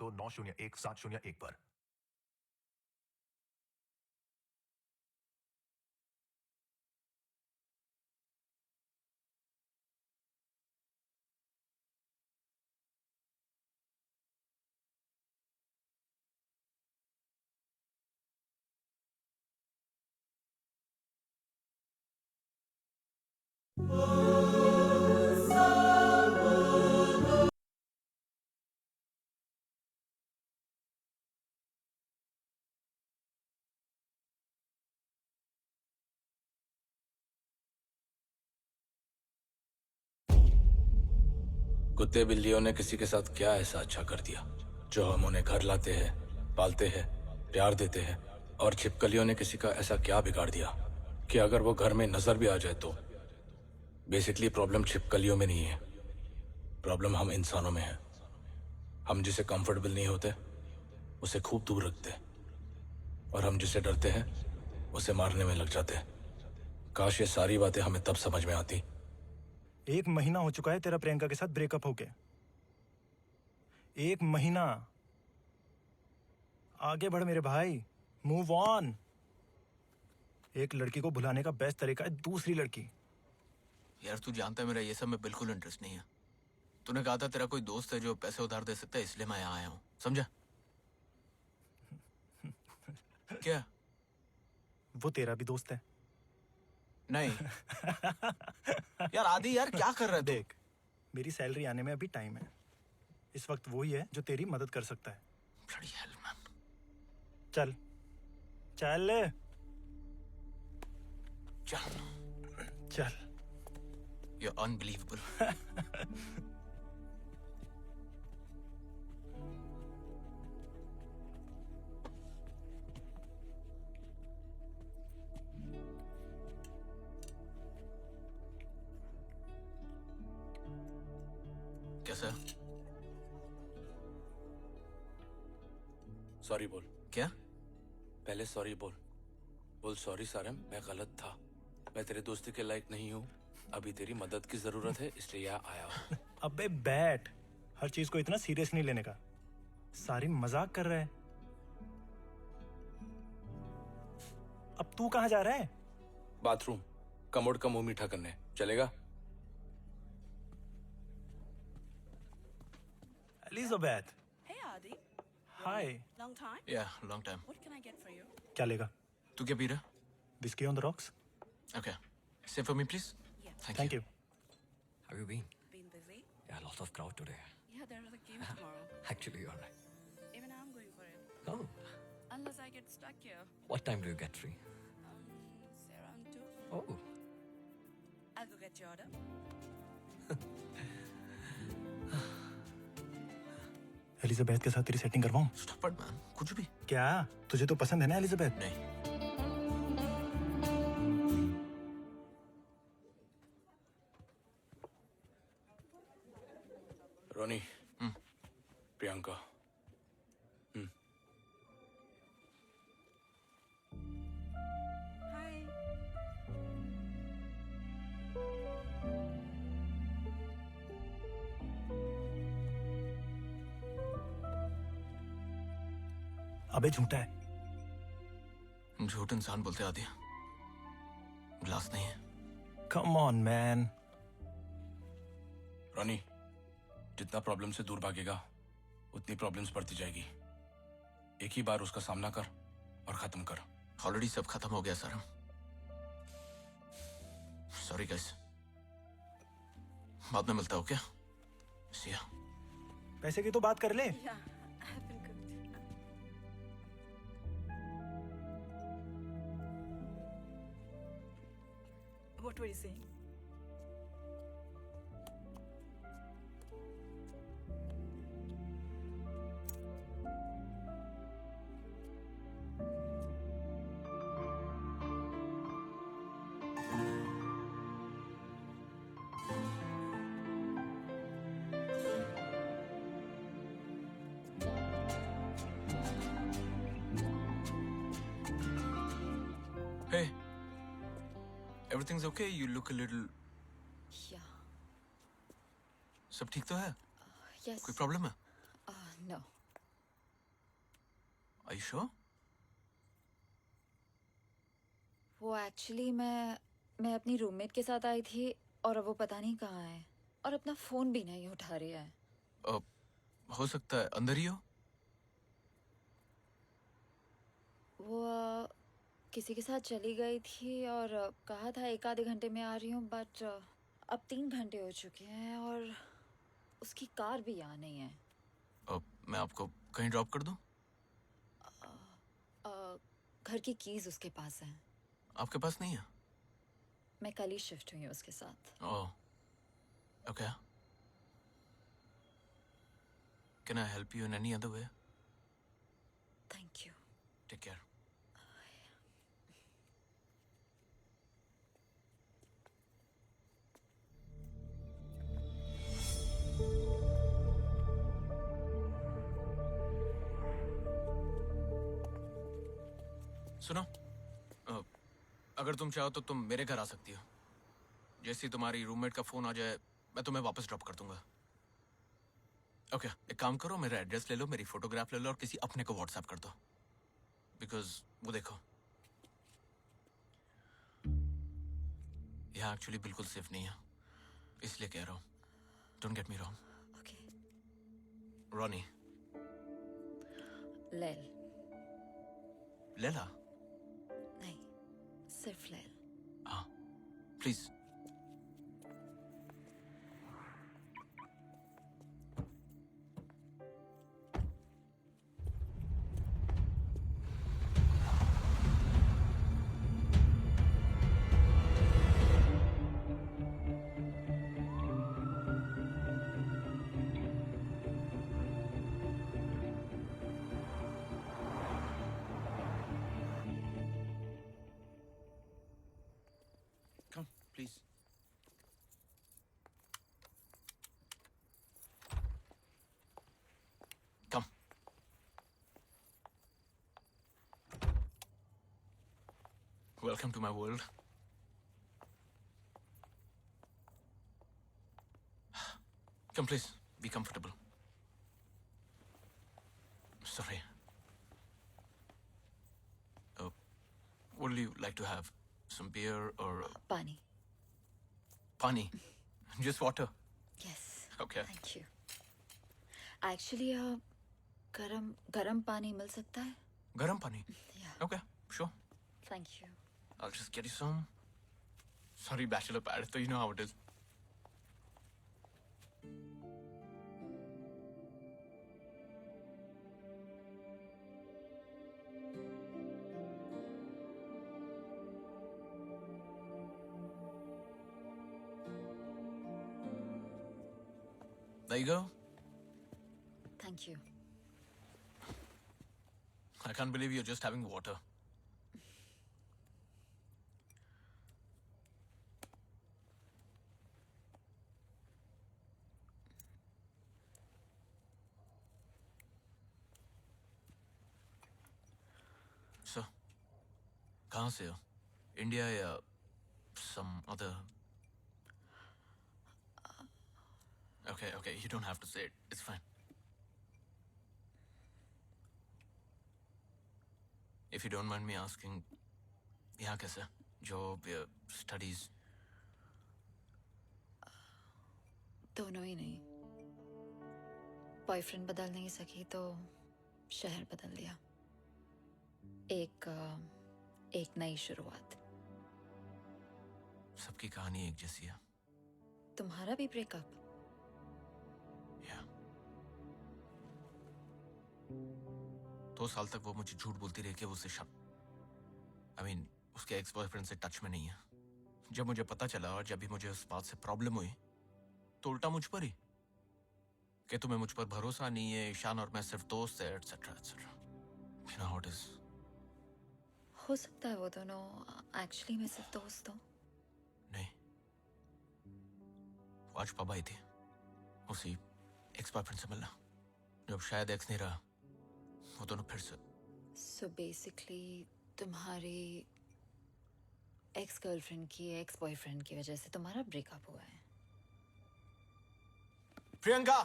तो 901-701 पर। कुत्ते बिल्लियों ने किसी के साथ क्या ऐसा अच्छा कर दिया जो हम उन्हें घर लाते हैं, पालते हैं, प्यार देते हैं, और छिपकलियों ने किसी का ऐसा क्या बिगाड़ दिया कि अगर वो घर में नजर भी आ जाए तो। बेसिकली प्रॉब्लम छिपकलियों में नहीं है, प्रॉब्लम हम इंसानों में है। हम जिसे कंफर्टेबल नहीं होते उसे खूब दूर रखते हैं, और हम जिसे डरते हैं उसे मारने में लग जाते हैं। काश ये सारी बातें हमें तब समझ में आती। 1 महीना हो चुका है तेरा प्रियंका के साथ ब्रेकअप होके। 1 महीना। आगे बढ़ मेरे भाई, मूव ऑन। एक लड़की को भुलाने का बेस्ट तरीका है दूसरी लड़की। यार तू जानता है मेरा ये सब में बिल्कुल इंटरेस्ट नहीं है। तूने कहा था तेरा कोई दोस्त है जो पैसे उधार दे सकता है, इसलिए मैं यहाँ आया हूँ, समझा? क्या? वो तेरा भी दोस्त है। नहीं। यार आदि, यार क्या कर रहा है तू? देख, मेरी सैलरी आने में अभी टाइम है। इस वक्त वही है जो तेरी मदद कर सकता है। Bloody hell, man. चल चल चल। चल। You're unbelievable. कैसा? सॉरी बोल। क्या? पहले सॉरी बोल। बोल सॉरी सारम, मैं गलत था। मैं तेरे दोस्ती के लायक नहीं हूँ। अभी तेरी मदद की जरूरत है, इसलिए यहाँ आया हूँ। अबे बैठ, हर चीज को इतना सीरियस नहीं लेने का। सारी मजाक कर रहा है। अब तू कहाँ जा रहा है? बाथरूम, कमोड का मुंह मीठा करने। चलेगा? Elizabeth. Hey Adi. Hi. Long time? Yeah, long time. What can I get for you? क्या लेगा? तू क्या पी रहा? Whisky on the rocks. Okay. Save for me, please. Yeah. Thank you. How have you been? Been busy? Yeah, lots of crowd today. Yeah, there is a game tomorrow. Actually, you're right. Even I'm going for it. Oh, Unless I get stuck here. what time do you get free? Say around 2. Oh, I'll go get your order. Elizabeth के साथ तेरी setting करवाऊं? Stop it, man. कुछ भी। क्या तुझे तो पसंद है ना एलिजाबेथ? नहीं। रोनी। प्रियंका। Hi. अबे झूठा है। झूठ इंसान बोलते आदि, ग्लास नहीं है। Come on man. रोनी, जितना प्रॉब्लम से दूर भागेगा उतनी प्रॉब्लम्स बढ़ती जाएगी। एक ही बार उसका सामना कर और खत्म कर। ऑलरेडी सब खत्म हो गया सर। सॉरी गाइस, बाद में मिलता हो क्या? सिया। पैसे की तो बात कर ले। Yeah, I've been cooked. What were you saying? Hey, everything's okay? You look a little. Yeah. सब ठीक तो है? Yes. कोई प्रॉब्लम है? No. Are you sure? वो एक्चुअली मैं अपनी रूममेट के साथ आई थी और अब वो पता नहीं कहाँ है और अपना फोन भी नहीं उठा रही है। हो सकता है अंदर ही हो। वो किसी के साथ चली गई थी और कहा था 1 आधे घंटे में आ रही हूँ, बट अब 3 घंटे हो चुके हैं और उसकी कार भी यहाँ नहीं है। मैं आपको कहीं ड्रॉप कर दूं? घर की कीज उसके पास हैं। आपके पास नहीं है? मैं कल ही शिफ्ट हुई हूँ उसके साथ। Oh, okay. Can I help you in any other way? Thank you. Take care. सुनो, अगर तुम चाहो तो तुम मेरे घर आ सकती हो। जैसे ही तुम्हारी रूममेट का फोन आ जाए मैं तुम्हें वापस ड्रॉप कर दूंगा। ओके, एक काम करो, मेरा एड्रेस ले लो, मेरी फोटोग्राफ ले लो और किसी अपने को व्हाट्सएप कर दो। बिकॉज वो देखो, यहाँ एक्चुअली बिल्कुल सेफ नहीं है, इसलिए कह रहा हूँ। Don't get me wrong. Okay. Ronnie. लेल। लेला? नहीं, सिर्फ लेल। हाँ, please. Come, please. Come. Welcome to my world. Come, please. Be comfortable. Sorry. What do you like to have? Some beer or पानी। pani? Just water. Yes. Okay. Thank you. Actually गरम पानी मिल सकता है? Garam pani. या। Okay, sure. Thank you. I'll just get you some. Sorry, bachelor pad, so you know how it is. There you go. Thank you. I can't believe you're just having water. So, कहाँ से हो? India या some other? Okay, you don't have to say it. It's fine. If you don't mind me asking, यहाँ कैसे? Job या studies? दोनों ही नहीं। Boyfriend बदल नहीं सकी तो शहर बदल दिया। एक नई शुरुआत। सबकी कहानी एक जैसी है। तुम्हारा भी ब्रेकअप? या 2 साल तक वो मुझे झूठ बोलती रही कि वो उसे उसके एक्स बॉयफ्रेंड से टच में नहीं है। जब मुझे पता चला और जब भी मुझे उस बात से प्रॉब्लम हुई तो उल्टा मुझ पर ही कि तुम्हें मुझ पर भरोसा नहीं है, ईशान और मैं सिर्फ दोस्त है, etcetera etcetera. You know how it is. हो सकता है वो दोनों एक्चुअली मैं सिर्फ दोस्त हूँ। नहीं, वो आज पब आई थी उसी एक्स बॉयफ्रेंड से मिलना। जब शायद एक्स नहीं रहा वो दोनों फिर से। सो बेसिकली तुम्हारी एक्स गर्लफ्रेंड की एक्स बॉयफ्रेंड की वजह से तुम्हारा ब्रेकअप हुआ है। Priyanka,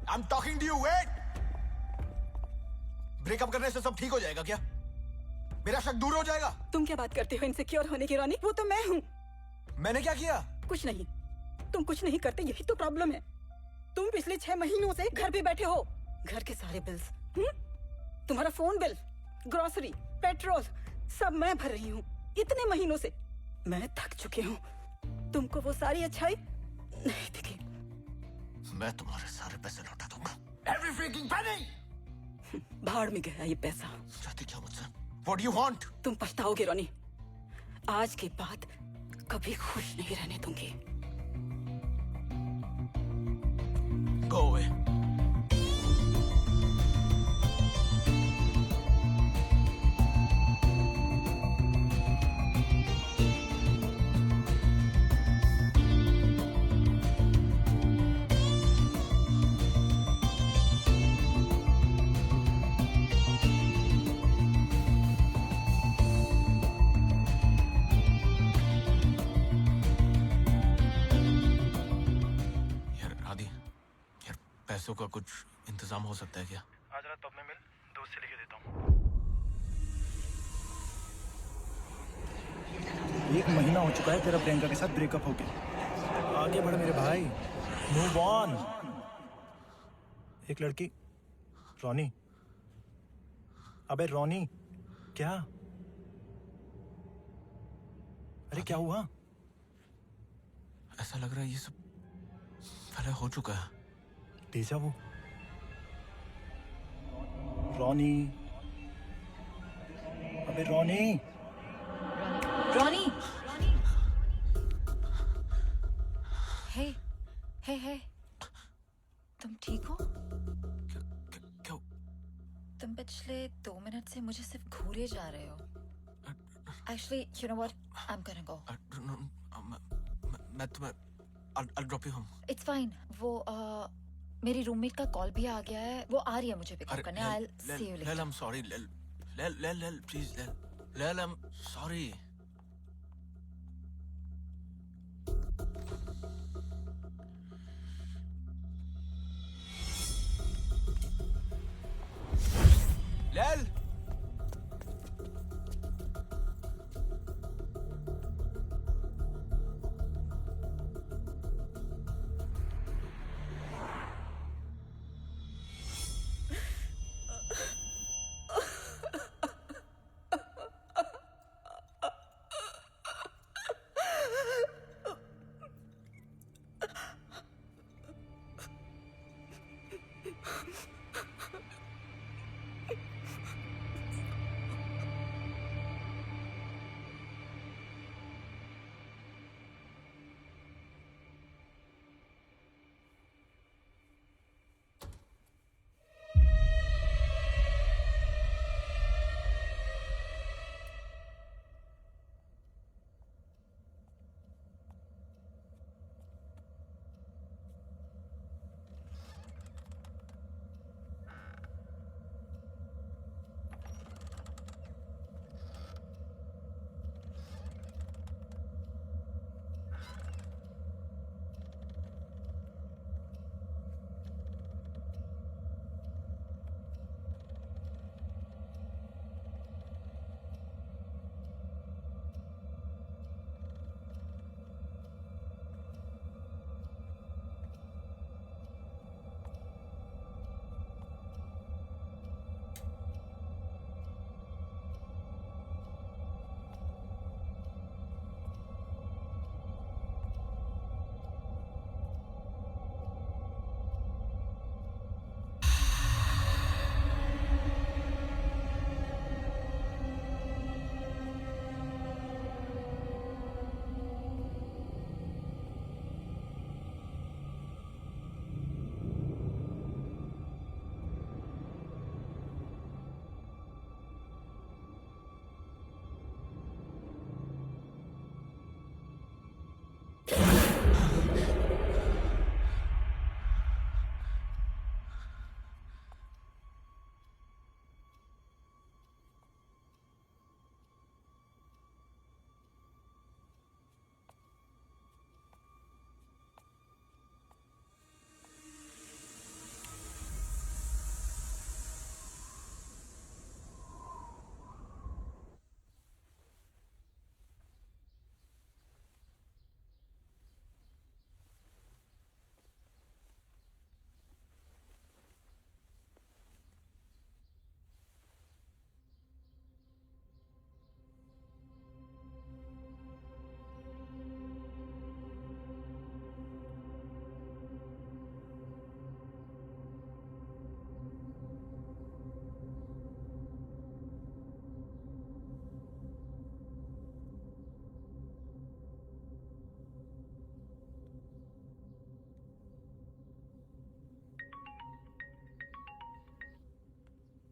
I'm talking to you, wait! Breakup करने से सब ठीक हो जाएगा क्या? मेरा शक दूर हो जाएगा? तुम क्या बात करते हो इनसिक्योर होने की रोनी? वो तो मैं हूँ। मैंने क्या किया? कुछ नहीं, तुम कुछ नहीं करते, यही तो प्रॉब्लम है। तुम पिछले 6 महीनों से घर पे बैठे हो। घर के सारे बिल्स, तुम्हारा फोन बिल, ग्रोसरी, पेट्रोल, सब मैं भर रही हूँ इतने महीनों से। मैं थक चुकी हूँ। तुमको वो सारी अच्छाई नहीं दिखी। मैं तुम्हारे सारे पैसे लौटा दूंगा। Every freaking penny! भाड़ में गया ये पैसा। चाहती क्या मुझसे? What do you want? तुम पछताओगे रोनी। आज के बाद कभी खुश नहीं रहने दूंगी। Go away. यार आदि, यार पैसों का कुछ इंतजाम हो सकता है क्या? आज रात पब में मिल, दोस्त से लिखे देता हूँ। 1 महीना हो चुका है तेरा प्रियंका के साथ ब्रेकअप होके। आगे बढ़ मेरे भाई, मूव ऑन। एक लड़की, रोनी। अबे रोनी, क्या? अरे क्या हुआ? ऐसा लग रहा है ये सब पहले हो चुका है। डेजा वो। रोनी, अबे रोनी। रॉनी, हे हे हे, तुम ठीक हो? क्यों? तुम पिछले 2 मिनट से मुझे सिर्फ घूरे जा रहे हो। Actually, you know what? I'm gonna go. मैं तुम्हें I'll drop you home. It's fine. वो मेरी रूममेट का कॉल भी आ गया है। वो आ रही है मुझे पिकअप करने। I'll see you later. I'm sorry. Please, I'm sorry. Lel!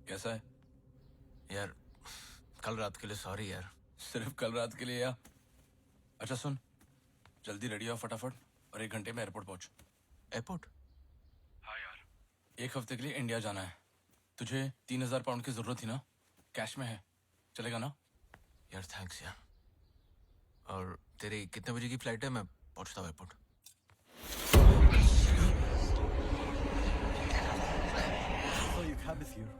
कैसा है? यार कल रात के लिए सॉरी यार। सिर्फ कल रात के लिए या? अच्छा सुन, जल्दी रेडी हो फटाफट और 1 घंटे में एयरपोर्ट पहुंच। एयरपोर्ट? हाँ यार, 1 हफ्ते के लिए इंडिया जाना है। तुझे 3000 पाउंड की जरूरत थी ना? कैश में है, चलेगा ना? यार थैंक्स यार। और तेरी कितने बजे की फ्लाइट है? मैं पहुंचता हूँ airport. So your cab is here.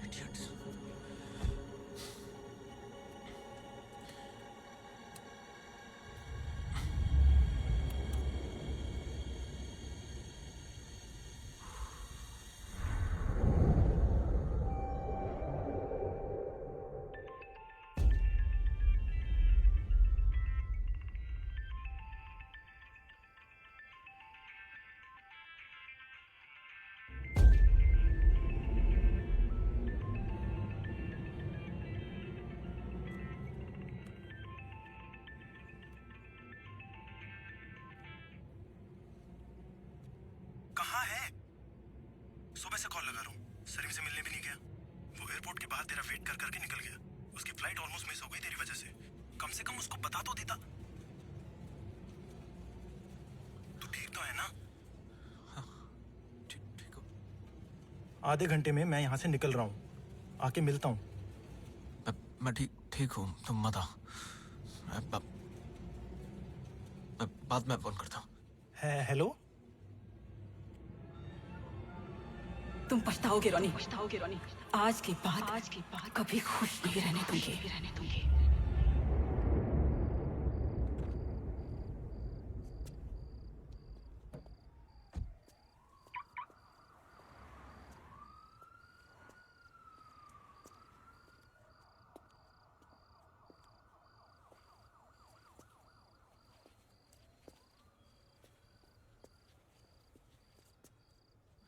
Idiots. कहाँ है? सुबह से कॉल लगा रहा हूँ, सलीम से मिलने भी नहीं गया। वो एयरपोर्ट के बाहर तेरा वेट कर करके निकल गया। उसकी फ्लाइट ऑलमोस्ट मिस हो गई तेरी वजह से। कम से कम उसको बता तो देता। तू ठीक तो है ना? ठीक ठीक हो? आधे घंटे में मैं यहाँ से निकल रहा हूँ, आके मिलता हूँ। मैं ठीक हूँ, तुम मत आओ। मैं बाद में फोन करता हूँ। हेलो? तुम पछताओगे रोनी, पछताओगे रोनी। आज के बाद कभी खुश नहीं रहने दूंगी।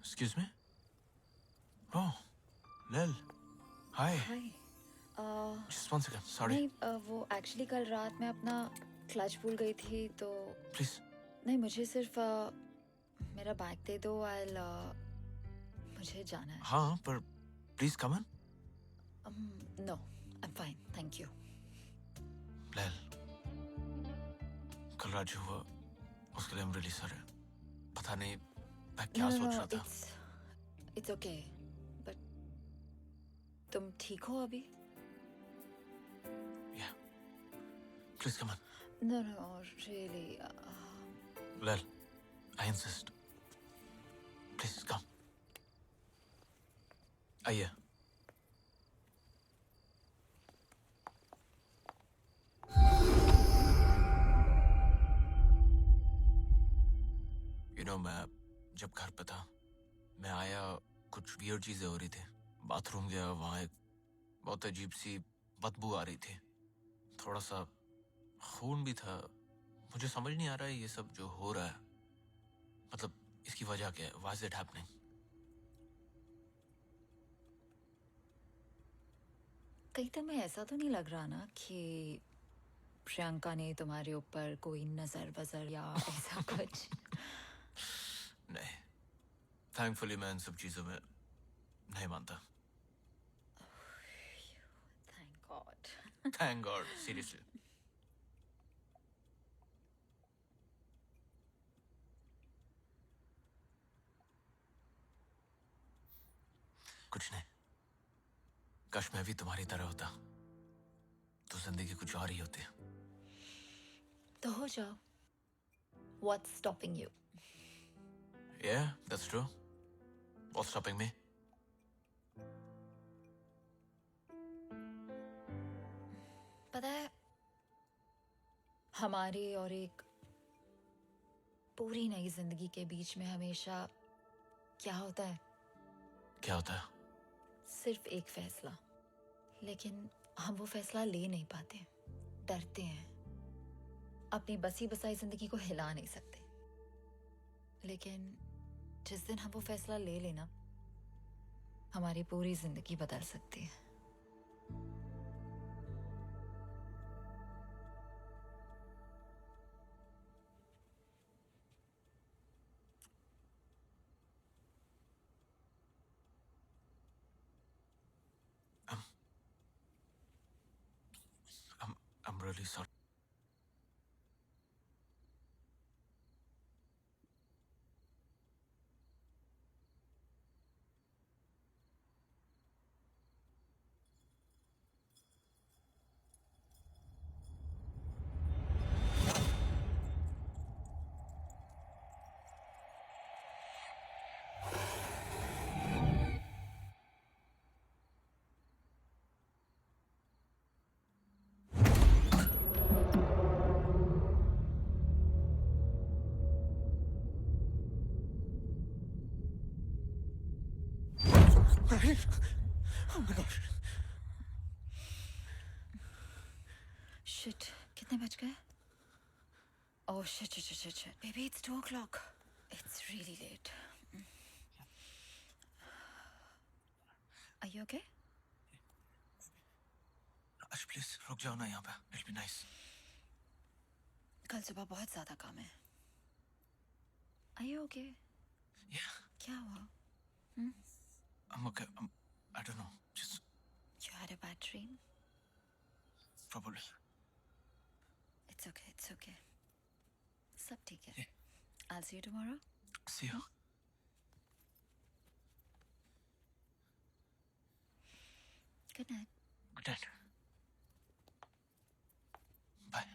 Excuse me? Oh, Lil. Hi. हाय। Just 1 second. Sorry. नहीं वो एक्चुअली कल रात मैं अपना क्लच भूल गई थी तो Please. नहीं मुझे सिर्फ मेरा बैग दे दो। मुझे जाना है। हाँ, पर please come in. No I am fine thank you. Lil. कल रात जो हुआ उसके लिए I'm really sorry. पता नहीं मैं क्या सोच रहा था। इट्स ओके बट तुम ठीक हो अभी? Yeah. Please come in. No no really Lil, I insist. Please come. आइए। मैं जब घर पे था मैं आया, कुछ वियर्ड चीजें हो रही थी। बाथरूम गया, वहां एक बहुत अजीब सी बदबू आ रही थी, थोड़ा सा खून भी था। मुझे समझ नहीं आ रहा है ये सब जो हो रहा है, मतलब इसकी वजह क्या है? Why is it happening? कहीं तुम्हें ऐसा तो नहीं लग रहा ना कि प्रियंका ने तुम्हारे ऊपर कोई नजर बजर या ऐसा कुछ? नहीं, थैंकफुली मैं इन सब चीजों में नहीं मानता। Thank God. Thank God, seriously. कुछ नहीं, काश मैं भी तुम्हारी तरह होता तो जिंदगी कुछ और ही होती। तो हो जाओ। What's stopping you? Yeah, that's true. What's stopping me? पता है हमारी और एक पूरी नई जिंदगी के बीच में हमेशा क्या होता है? क्या होता है? सिर्फ एक फैसला, लेकिन हम वो फैसला ले नहीं पाते, डरते हैं, अपनी बसी बसाई जिंदगी को हिला नहीं सकते। लेकिन जिस दिन हम वो फैसला ले लेना, हमारी पूरी जिंदगी बदल सकती है। I'm really sorry. शिट, कितने बज गए? Oh shit shit shit shit baby, it's 2 o'clock. It's really late. Are you okay? आज प्लीज रुक जाओ ना यहाँ पे, it'll be nice. कल सुबह बहुत ज्यादा काम है। Are you okay? Yeah, क्या हुआ? I'm okay. I don't know. Just You had a bad dream? probably. It's okay, it's okay. सब ठीक है। I'll see you tomorrow. See you. Good night. Good night. Bye.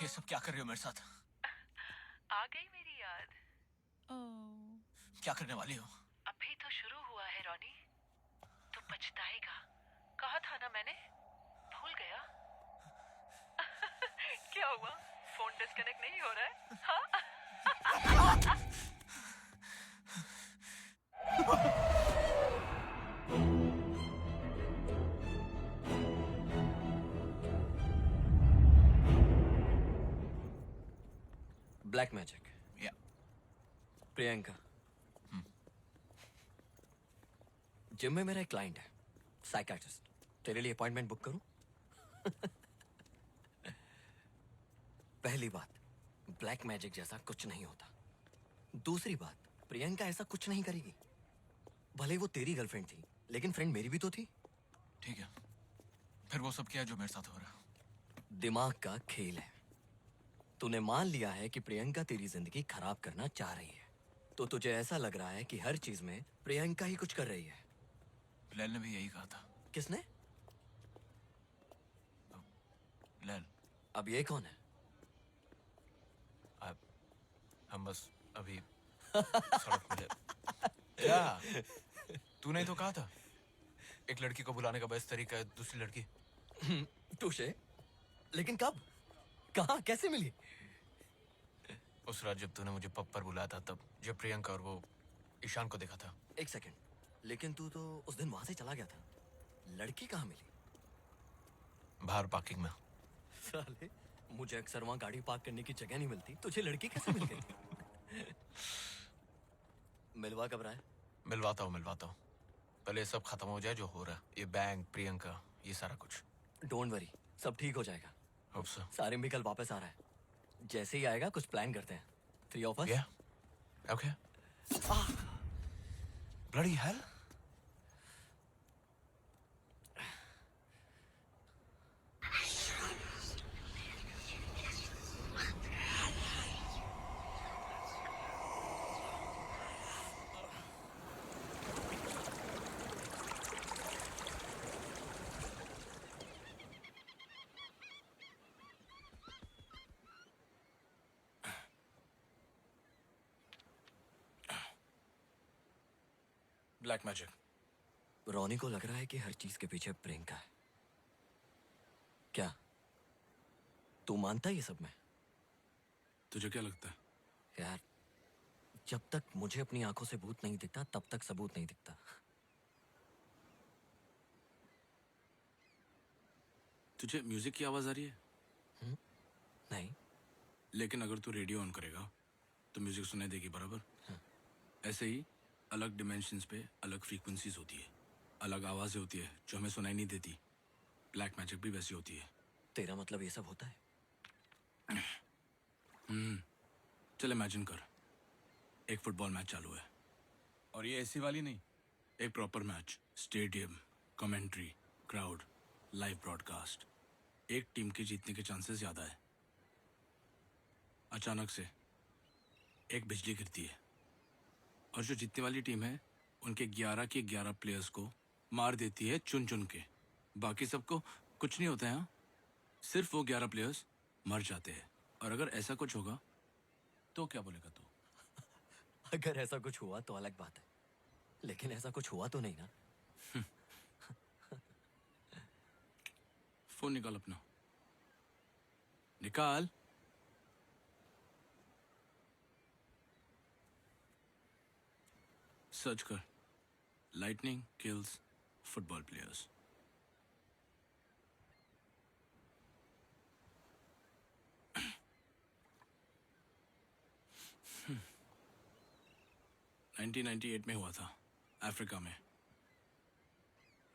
ये सब क्या कर रही हो मेरे साथ? आ गई मेरी याद। क्या करने वाली हो? अभी तो शुरू हुआ है रॉनी, तो पछताएगा। कहा था ना मैंने, भूल गया? क्या हुआ, फोन डिस्कनेक्ट नहीं हो रहा है? हाँ? ब्लैक मैजिक, या प्रियंका। जिम में मेरा एक क्लाइंट है, साइकियाट्रिस्ट। तेरे लिए अपॉइंटमेंट बुक करूं? पहली बात, ब्लैक मैजिक जैसा कुछ नहीं होता। दूसरी बात, प्रियंका ऐसा कुछ नहीं करेगी। भले वो तेरी गर्लफ्रेंड थी, लेकिन फ्रेंड मेरी भी तो थी। ठीक है, फिर वो सब क्या है जो मेरे साथ हो रहा है? दिमाग का खेल है। तूने मान लिया है कि प्रियंका तेरी जिंदगी खराब करना चाह रही है, तो तुझे ऐसा लग रहा है कि हर चीज में प्रियंका ही कुछ कर रही है। लैल ने भी यही कहा था। किसने? लैल, अब ये कौन है? हम बस अभी सड़क मिले। क्या? तूने तो कहा था एक लड़की को बुलाने का बेस्ट तरीका है दूसरी लड़की। तुझे? लेकिन कब? कहाँ? कैसे मिली? उस रात जब तूने मुझे पब पर बुलाया था, तब जब प्रियंका और वो ईशान को देखा था। एक सेकंड, लेकिन तू तो उस दिन वहां से चला गया था। लड़की कहाँ मिली? बाहर पार्किंग में। साले, मुझे अक्सर वहां गाड़ी पार्क करने की जगह नहीं मिलती, तुझे लड़की कैसे मिल गई? मिलवा कब रहा है? मिलवाता हूँ। पहले ये सब खत्म हो जाए जो हो रहा है, ये बैंक, प्रियंका, ये सारा कुछ। डोंट वरी, सब ठीक हो जाएगा। Hope so. सारिम भी कल वापस आ रहा है। जैसे ही आएगा कुछ प्लान करते हैं। 3 of us? Yeah. Okay. Bloody hell. Black magic. Ronnie को लग रहा है कि हर चीज के पीछे प्रियंका है। क्या तू मानता है ये सब में? तुझे क्या लगता है? यार, जब तक मुझे अपनी आंखों से भूत नहीं दिखता, तब तक सबूत नहीं दिखता। तुझे म्यूजिक की आवाज आ रही है? नहीं। लेकिन अगर तू रेडियो ऑन करेगा तो म्यूजिक सुनाई देगी बराबर। ऐसे ही अलग डिमेंशंस पे अलग फ्रीक्वेंसीज होती है, अलग आवाजें होती है जो हमें सुनाई नहीं देती। ब्लैक मैजिक भी वैसी होती है। तेरा मतलब ये सब होता है? चल इमेजिन कर, एक फुटबॉल मैच चालू है, और ये ऐसी वाली नहीं, एक proper match, stadium, commentary, crowd, live broadcast. एक टीम के जीतने के चांसेस ज़्यादा है। अचानक से एक बिजली गिरती है और जो जीतने वाली टीम है उनके 11 के 11 प्लेयर्स को मार देती है चुन चुन के। बाकी सबको कुछ नहीं होता है। हाँ, सिर्फ वो 11 प्लेयर्स मर जाते हैं। और अगर ऐसा कुछ होगा तो क्या बोलेगा तू? अगर ऐसा कुछ हुआ तो अलग बात है, लेकिन ऐसा कुछ हुआ तो नहीं ना। फोन निकाल अपना, निकाल। सर्च कर, lightning kills football players. Hmm. 1998 में हुआ था अफ्रीका में।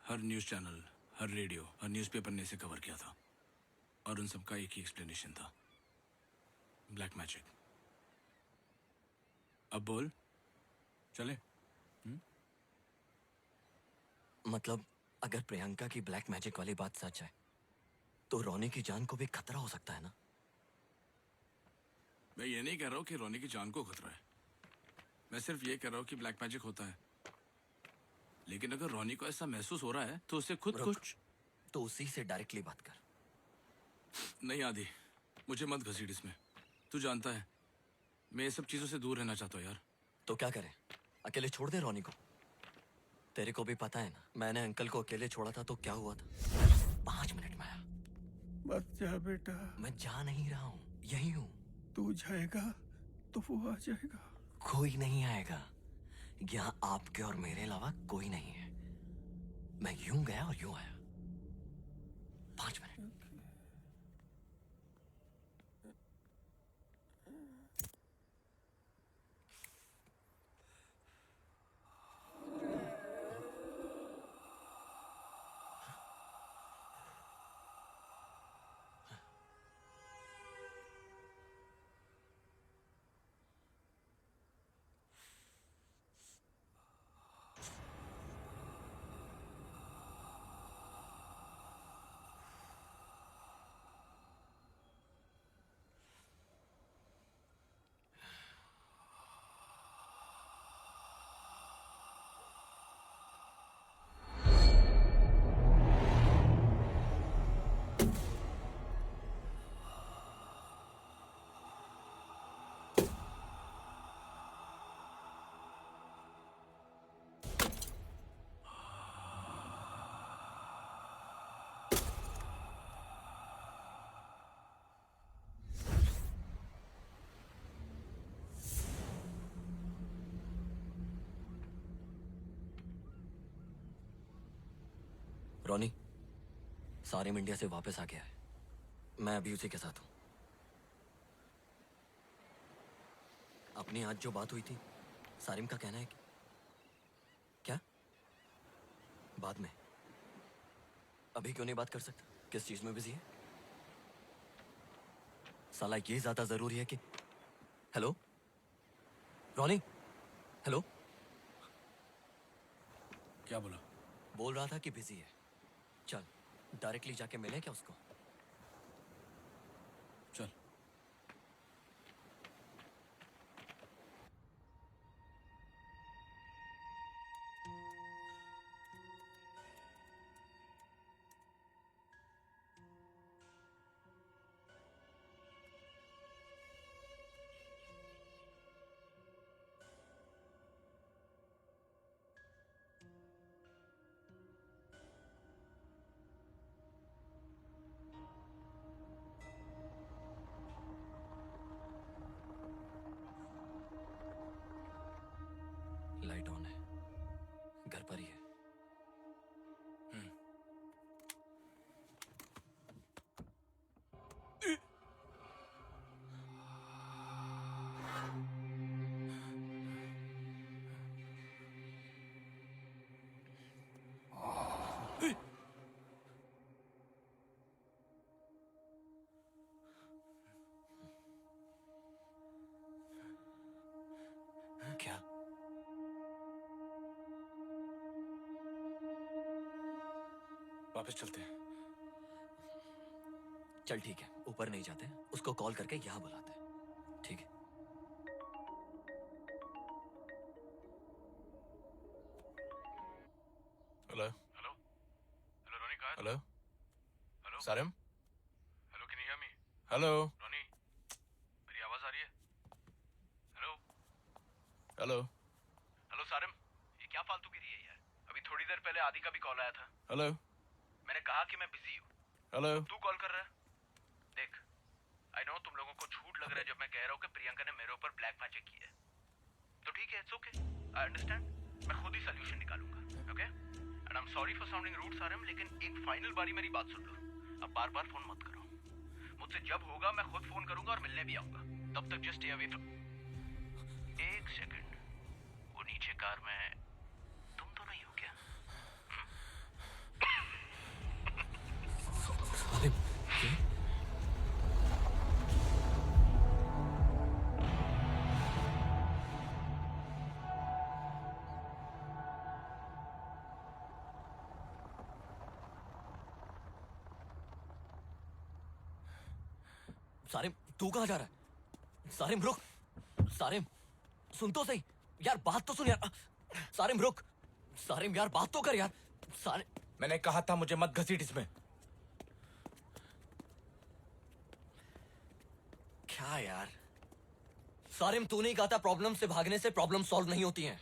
हर न्यूज़ चैनल, हर रेडियो, हर न्यूज़पेपर ने इसे कवर किया था और उन सबका एक ही एक्सप्लेनेशन था, ब्लैक मैजिक। अब बोल, चले? मतलब अगर प्रियंका की ब्लैक मैजिक वाली बात सच है तो रोनी की जान को भी खतरा हो सकता है ना? मैं ये नहीं कह रहा हूँ कि रोनी की जान को खतरा है, मैं सिर्फ ये कह रहा हूँ कि ब्लैक मैजिक होता है। लेकिन अगर रोनी को ऐसा महसूस हो रहा है तो उसे खुद रुक, कुछ तो उसी से डायरेक्टली बात कर। नहीं आदि, मुझे मत घसीट इसमें। तू जानता है मैं ये सब चीजों से दूर रहना चाहता हूँ यार। तो क्या करें? अकेले छोड़ दे रोनी को? तेरे को भी पता है ना, मैंने अंकल को अकेले छोड़ा था तो क्या हुआ था। 5 मिनट में आया। मत जा बेटा, मैं जा नहीं रहा हूँ, यही हूँ। तू जाएगा तो वो आ जाएगा। कोई नहीं आएगा। यहाँ आपके और मेरे अलावा कोई नहीं है। मैं यूं गया और यूं आया। 5 मिनट। रोनी, सारिम इंडिया से वापस आ गया है। मैं अभी उसी के साथ हूँ। अपनी आज जो बात हुई थी, सारिम का कहना है कि क्या बाद में, अभी क्यों नहीं बात कर सकता? किस चीज में बिजी है? साला ये ज्यादा जरूरी है कि हेलो रोनी, हेलो। क्या बोला? बोल रहा था कि बिजी है। चल डायरेक्टली जाके मिले क्या उसको? चल। लाइट ऑन है, घर पर ही है। क्या? वापस चलते हैं। चल ठीक है, ऊपर नहीं जाते, उसको कॉल करके यहाँ बुलाते हैं। ठीक है। हेलो हेलो हेलो रोनी, कहाँ है? Hello hello Sarim. Hello, can you hear me? Hello Ronnie, मेरी आवाज आ रही है? हेलो हेलो हेलो सारिम, ये क्या फालतूगिरी है यार? अभी थोड़ी देर पहले आदि का भी कॉल आया था। हेलो मैंने कहा कि मैं बिजी हूँ, हेलो। तू कॉल कर रहा है। देख, आई नो तुम लोगों को झूठ लग रहा है जब मैं कह रहा हूँ कि प्रियंका ने मेरे ऊपर ब्लैक मैजिक किया है। तो ठीक है, इट्स ओके, आई अंडरस्टैंड। मैं खुद ही सोल्यूशन निकालूंगा, okay? And I am sorry for sounding rude Sarim, लेकिन एक फाइनल बारी मेरी बात सुन लो। अब बार बार फोन मत करो। मुझसे जब होगा मैं खुद फोन करूंगा और मिलने भी आऊंगा। तब तक जस्ट स्टे अवे फ्रॉम। एक सेकंड, वो नीचे कार में तुम तो नहीं हो क्या? सारिम, ये? सारिम, तू कहाँ जा रहा है? सारिम रुक, सारिम सुन तो सही यार, बात तो सुन यार। सारिम रुक, सारिम यार बात तो कर यार। सारिम, मैंने कहा था मुझे मत घसीट इसमें। क्या यार? सारिम तू नहीं कहा था प्रॉब्लम से भागने से प्रॉब्लम सॉल्व नहीं होती हैं।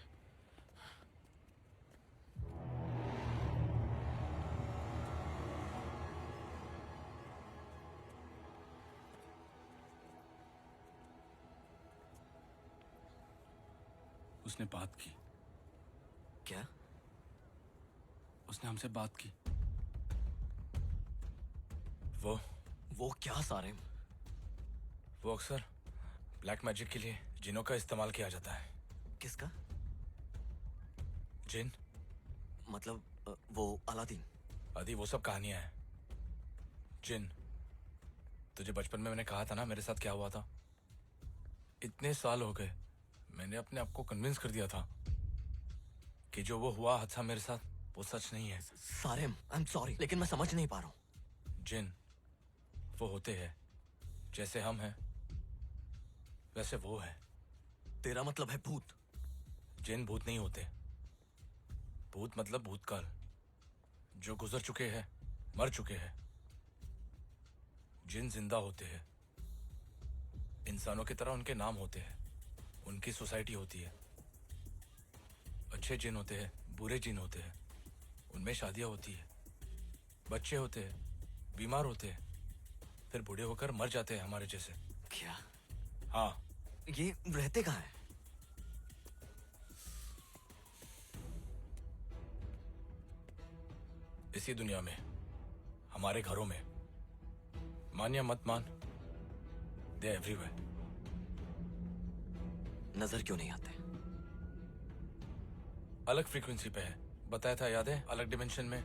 उसने बात की। क्या? उसने हमसे बात की। वो क्या सारिम? वो अक्सर ब्लैक मैजिक के लिए जिनों का इस्तेमाल किया जाता है। किसका? जिन, मतलब वो अलादीन? आदि वो सब कहानियां हैं। जिन, तुझे बचपन में मैंने कहा था ना मेरे साथ क्या हुआ था। इतने साल हो गए, मैंने अपने आप को कन्विंस कर दिया था कि जो वो हुआ हादसा मेरे साथ वो सच नहीं है। सारिम आई एम सॉरी, लेकिन मैं समझ नहीं पा रहा हूँ। जिन वो होते हैं जैसे हम हैं वैसे वो है। तेरा मतलब है भूत? जिन भूत नहीं होते। भूत मतलब भूतकाल, जो गुजर चुके हैं, मर चुके हैं। जिन जिंदा होते हैं, इंसानों की तरह उनके नाम होते हैं, उनकी सोसाइटी होती है। अच्छे जिन होते हैं, बुरे जिन होते हैं, उनमें शादियां होती है, बच्चे होते हैं, बीमार होते हैं, फिर बूढ़े होकर मर जाते हैं हमारे जैसे। क्या? हाँ। ये रहते कहाँ हैं? इसी दुनिया में, हमारे घरों में, मान या मत मान, दे एवरीवेयर। नजर क्यों नहीं आते? अलग फ्रीक्वेंसी पे है, बताया था याद है? अलग डिमेंशन में।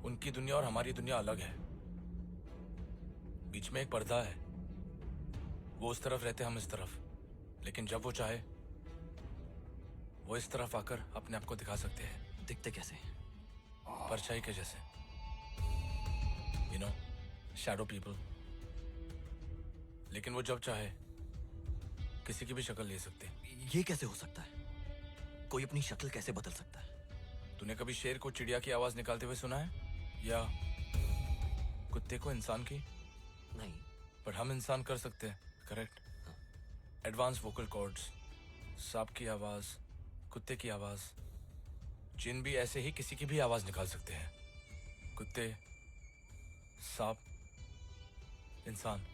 उनकी दुनिया और हमारी दुनिया अलग है। बीच में एक पर्दा है, वो उस तरफ रहते, हम इस तरफ। लेकिन जब वो चाहे वो इस तरफ आकर अपने आप को दिखा सकते हैं। दिखते कैसे? परछाई के जैसे, यू नो, शैडो पीपल। लेकिन वो जब चाहे किसी की भी शक्ल ले सकते हैं। ये कैसे हो सकता है? कोई अपनी शक्ल कैसे बदल सकता है? तूने कभी शेर को चिड़िया की आवाज निकालते हुए सुना है, या कुत्ते को इंसान की? नहीं। पर हम इंसान कर सकते हैं, करेक्ट? एडवांस वोकल कॉर्ड्स, सांप की आवाज, कुत्ते की आवाज। जिन भी ऐसे ही किसी की भी आवाज निकाल सकते हैं। कुत्ते, सांप, इंसान।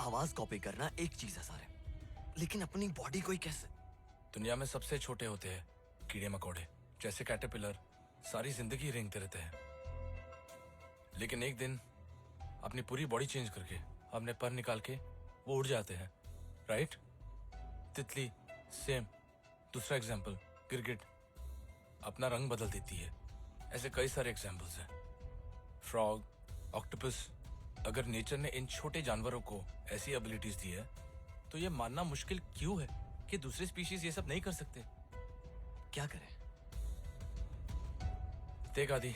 आवाज कॉपी करना एक चीज है सारे, लेकिन अपनी बॉडी को ही कैसे? दुनिया में सबसे छोटे होते हैं कीड़े मकोड़े, जैसे कैटरपिलर, सारी जिंदगी रेंगते रहते हैं। लेकिन एक दिन अपनी पूरी बॉडी चेंज करके, अपने पर निकाल के वो उड़ जाते हैं, राइट? तितली सेम। दूसरा एग्जाम्पल, गिरगिट अपना रंग बदल देती है। ऐसे कई सारे एग्जाम्पल्स हैं। Frog, octopus. अगर नेचर ने इन छोटे जानवरों को ऐसी एबिलिटीज दी है, तो ये मानना मुश्किल क्यों है कि दूसरे स्पीशीज ये सब नहीं कर सकते? क्या करें? देख आदि,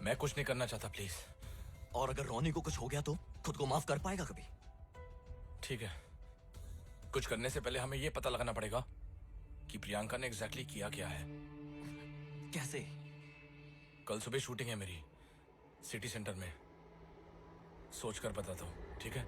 मैं कुछ नहीं करना चाहता, प्लीज। और अगर रोनी को कुछ हो गया तो खुद को माफ कर पाएगा कभी? ठीक है, कुछ करने से पहले हमें यह पता लगाना पड़ेगा कि प्रियंका ने एग्जैक्टली किया क्या है। कैसे? कल सुबह शूटिंग है मेरी, सिटी सेंटर में। सोचकर बताता हूँ, ठीक है?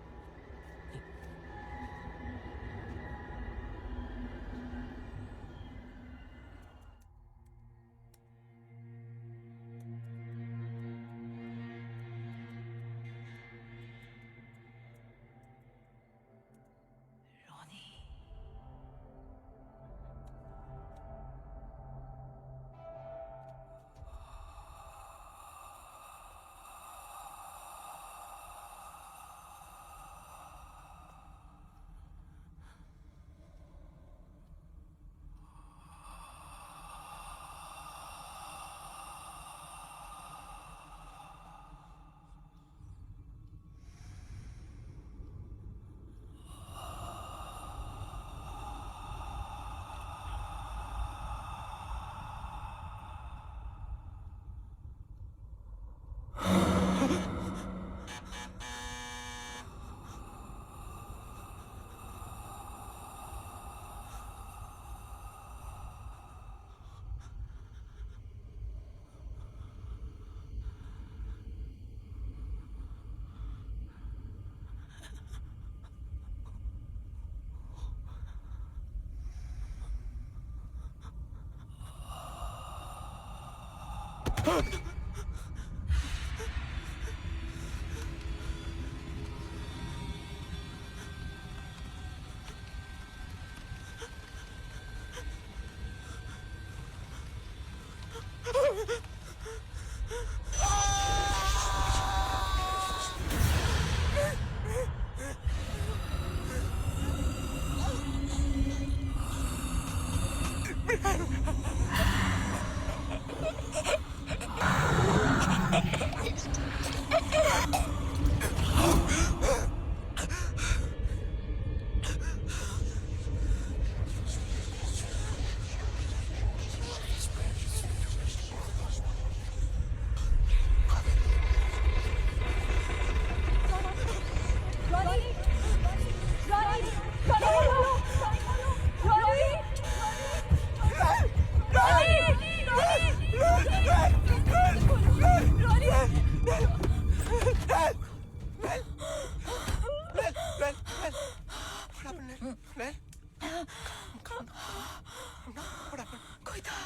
कोई था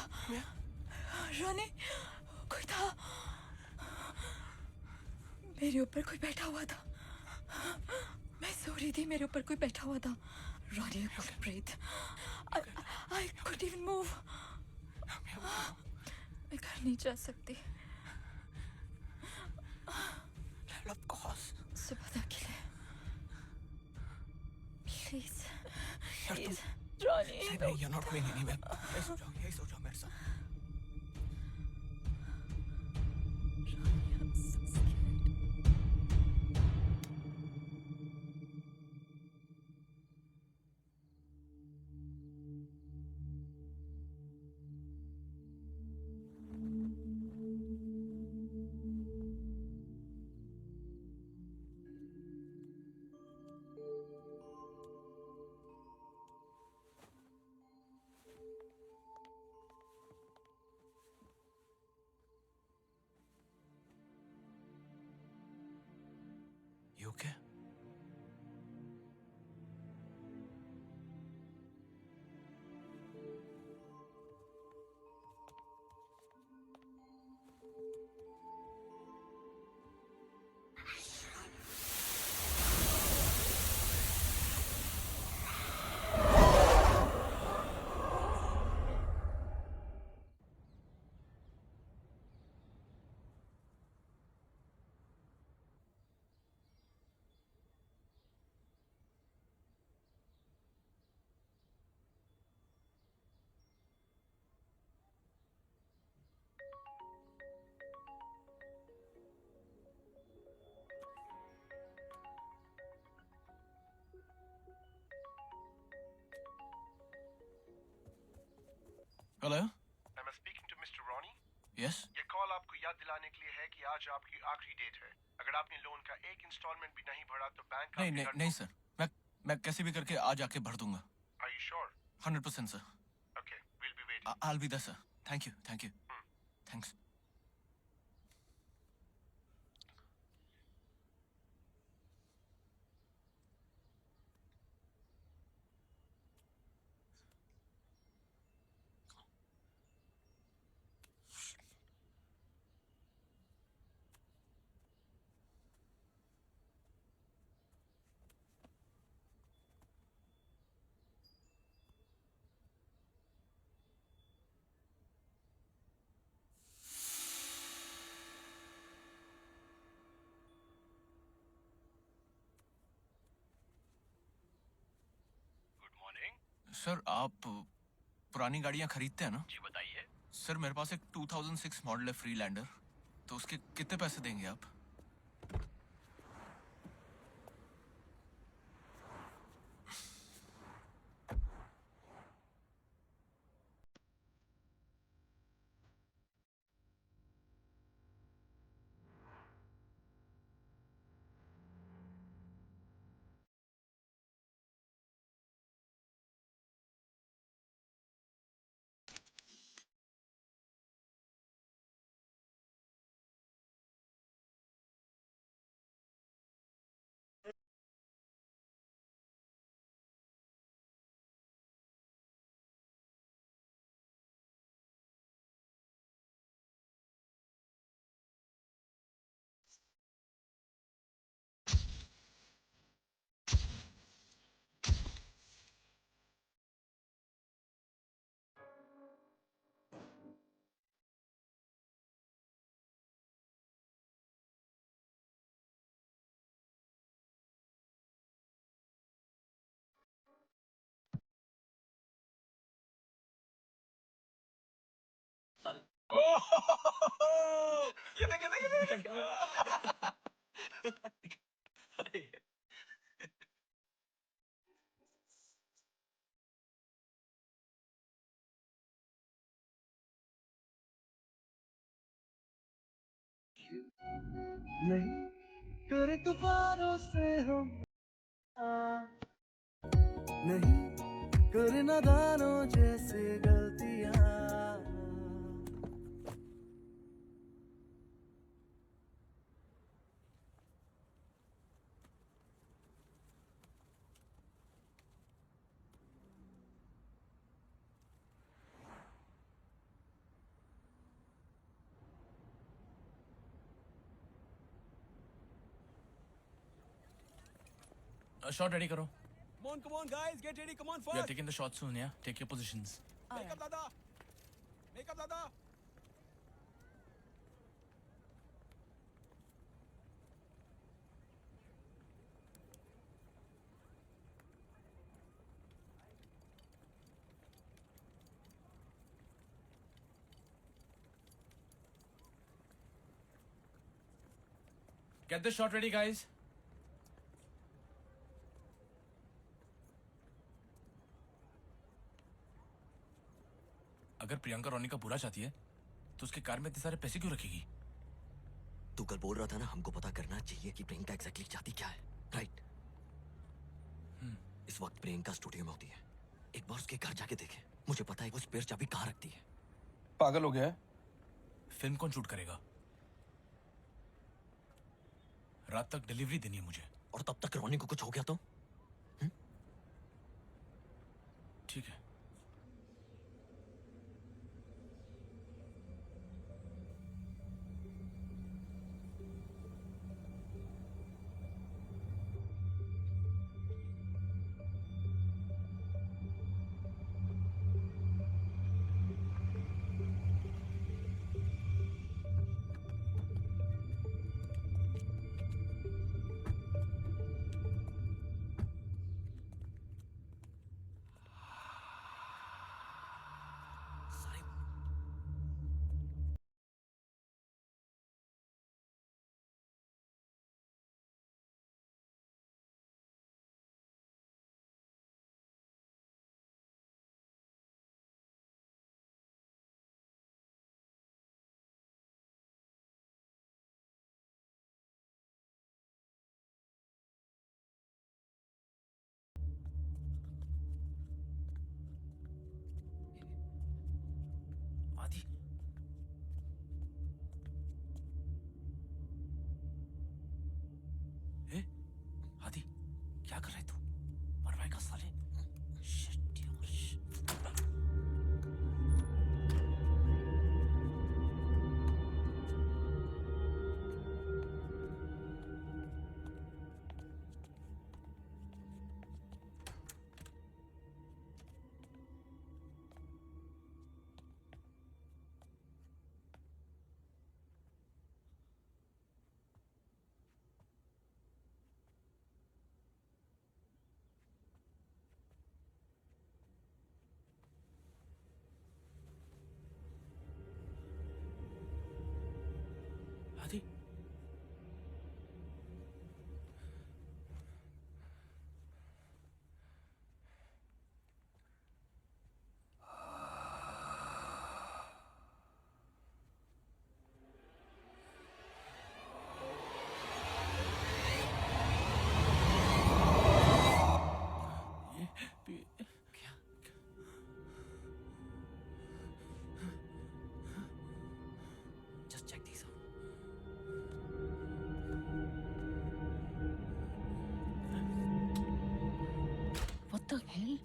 रोनी, कोई था मेरे ऊपर, कोई बैठा हुआ था। मैं सो रही थी, मेरे ऊपर कोई बैठा हुआ था। रोनी, I couldn't breathe. I couldn't even move. मैं घर नहीं जा सकती। Of course. सुबह तक के लिए प्लीज प्लीज रॉनी। नहीं, you're not going anywhere. यही सो जाओ मेरे साथ। You okay? Hello? Am I speaking to Mr. Ronnie? Yes? ये कॉल आपको याद दिलाने के लिए है कि आज आपकी आखिरी डेट है। अगर आपने लोन का एक इंस्टॉलमेंट भी नहीं भरा तो बैंक नहीं सर, मैं कैसे भी करके आज आके भर दूंगा। Are you sure? 100% sir. Okay, we'll be waiting. I'll be there, sir. Thank you. Thanks. Good morning. Sir आप पुरानी गाड़ियाँ खरीदते हैं ना? जी बताइए। सर मेरे पास एक 2006 मॉडल है फ्रीलैंडर, तो उसके कितने पैसे देंगे आप? नहीं करे तूफानों से हम नहीं करे नादानों जैसे गलतियां शॉट रेडी करो। Come on, guys, get ready. Come on, We are fast. taking the shot soon, yeah? Take your positions. Make up, Dada. Get the shot ready, guys. अगर प्रियंका रोनी का बुरा चाहती है तो उसके कार में इतने सारे पैसे क्यों रखेगी? तू कल बोल रहा था ना हमको पता करना चाहिए कि प्रियंका एग्जैक्टली चाहती क्या है, राइट? इस वक्त प्रियंका स्टूडियो में होती है। एक बार उसके घर जाके देखे, मुझे पता है वो स्पेयर चाबी कहाँ रखती है। पागल हो गया है? फिल्म कौन शूट करेगा? रात तक डिलीवरी देनी है मुझे। और तब तक रोनी को कुछ हो गया तो? ठीक है। आदि, आदि, क्या कर रहा है तू? मरवाएगा साले। Shit, यार, shit. आदि, just check these out. What the hell?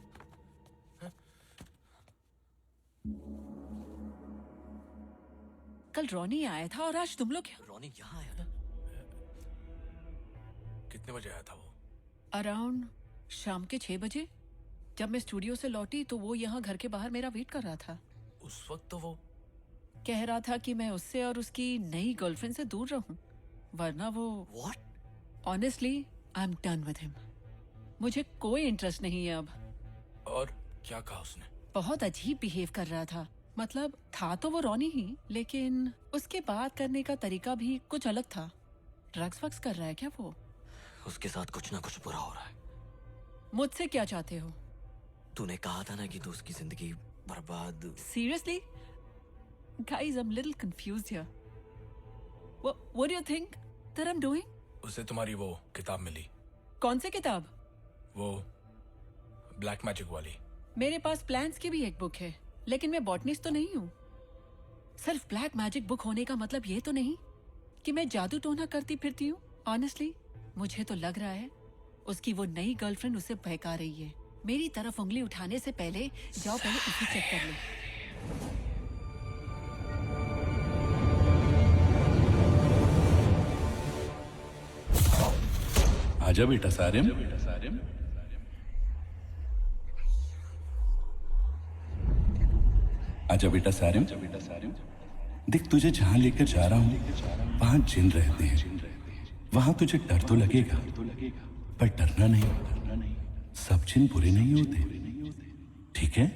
कल रॉनी आया था और आज तुम लोग क्या? रोनी यहाँ आया था? कितने बजे आया था वो? अराउंड शाम के 6 बजे। जब मैं स्टूडियो से लौटी तो वो यहाँ घर के बाहर मेरा वेट कर रहा था। उस वक्त तो वो कह रहा था कि मैं उससे और उसकी नई गर्लफ्रेंड से दूर रहूं, वरना वो What? Honestly I am done with him. मुझे कोई इंटरेस्ट नहीं है अब। और क्या कहा उसने? बहुत अजीब बिहेव कर रहा था। मतलब था तो वो रॉनी ही, लेकिन उसके बात करने का तरीका भी कुछ अलग था। ड्रग्स वग्स कर रहा है क्या वो? उसके साथ कुछ ना कुछ बुरा हो रहा है। मुझसे क्या चाहते हो? तूने कहा था ना कि तू उसकी जिंदगी बर्बाद। Seriously? Guys, I'm a little confused here. What do you think that I'm doing? उसे तुम्हारी वो किताब मिली, कौन सी किताब? वो ब्लैक मैजिक वाली। मेरे पास प्लान्स की भी एक बुक है, लेकिन मैं बॉटनिस्ट तो नहीं हूँ। सिर्फ ब्लैक मैजिक बुक होने का मतलब ये तो नहीं कि मैं जादू टोना करती फिरती हूँ। ऑनेस्टली मुझे तो लग रहा है उसकी वो नई गर्लफ्रेंड उसे बहका रही है। मेरी तरफ उंगली उठाने से पहले जाओ पहले उसे चेक कर लो। आजा बेटा सारिम। आजा बेटा सारिम। देख तुझे जहां लेकर जा रहा हूं वहां जिन रहते हैं। वहां तुझे डर तो लगेगा पर डरना नहीं। सब जिन बुरे नहीं होते, ठीक है?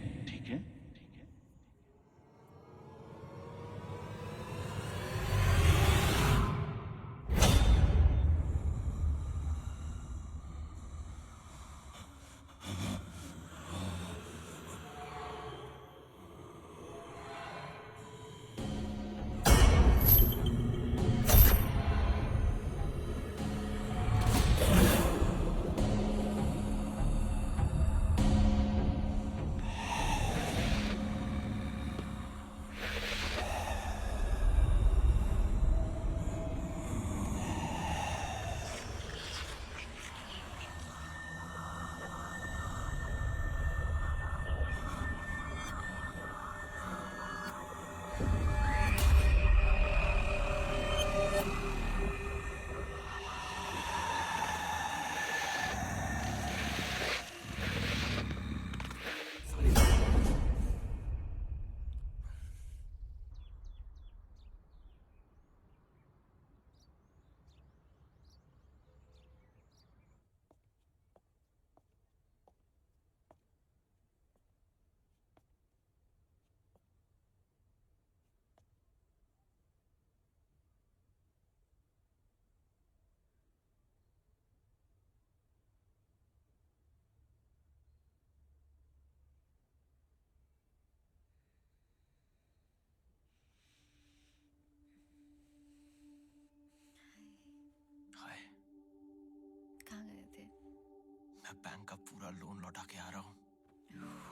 मैं बैंक का पूरा लोन लौटा के आ रहा हूँ।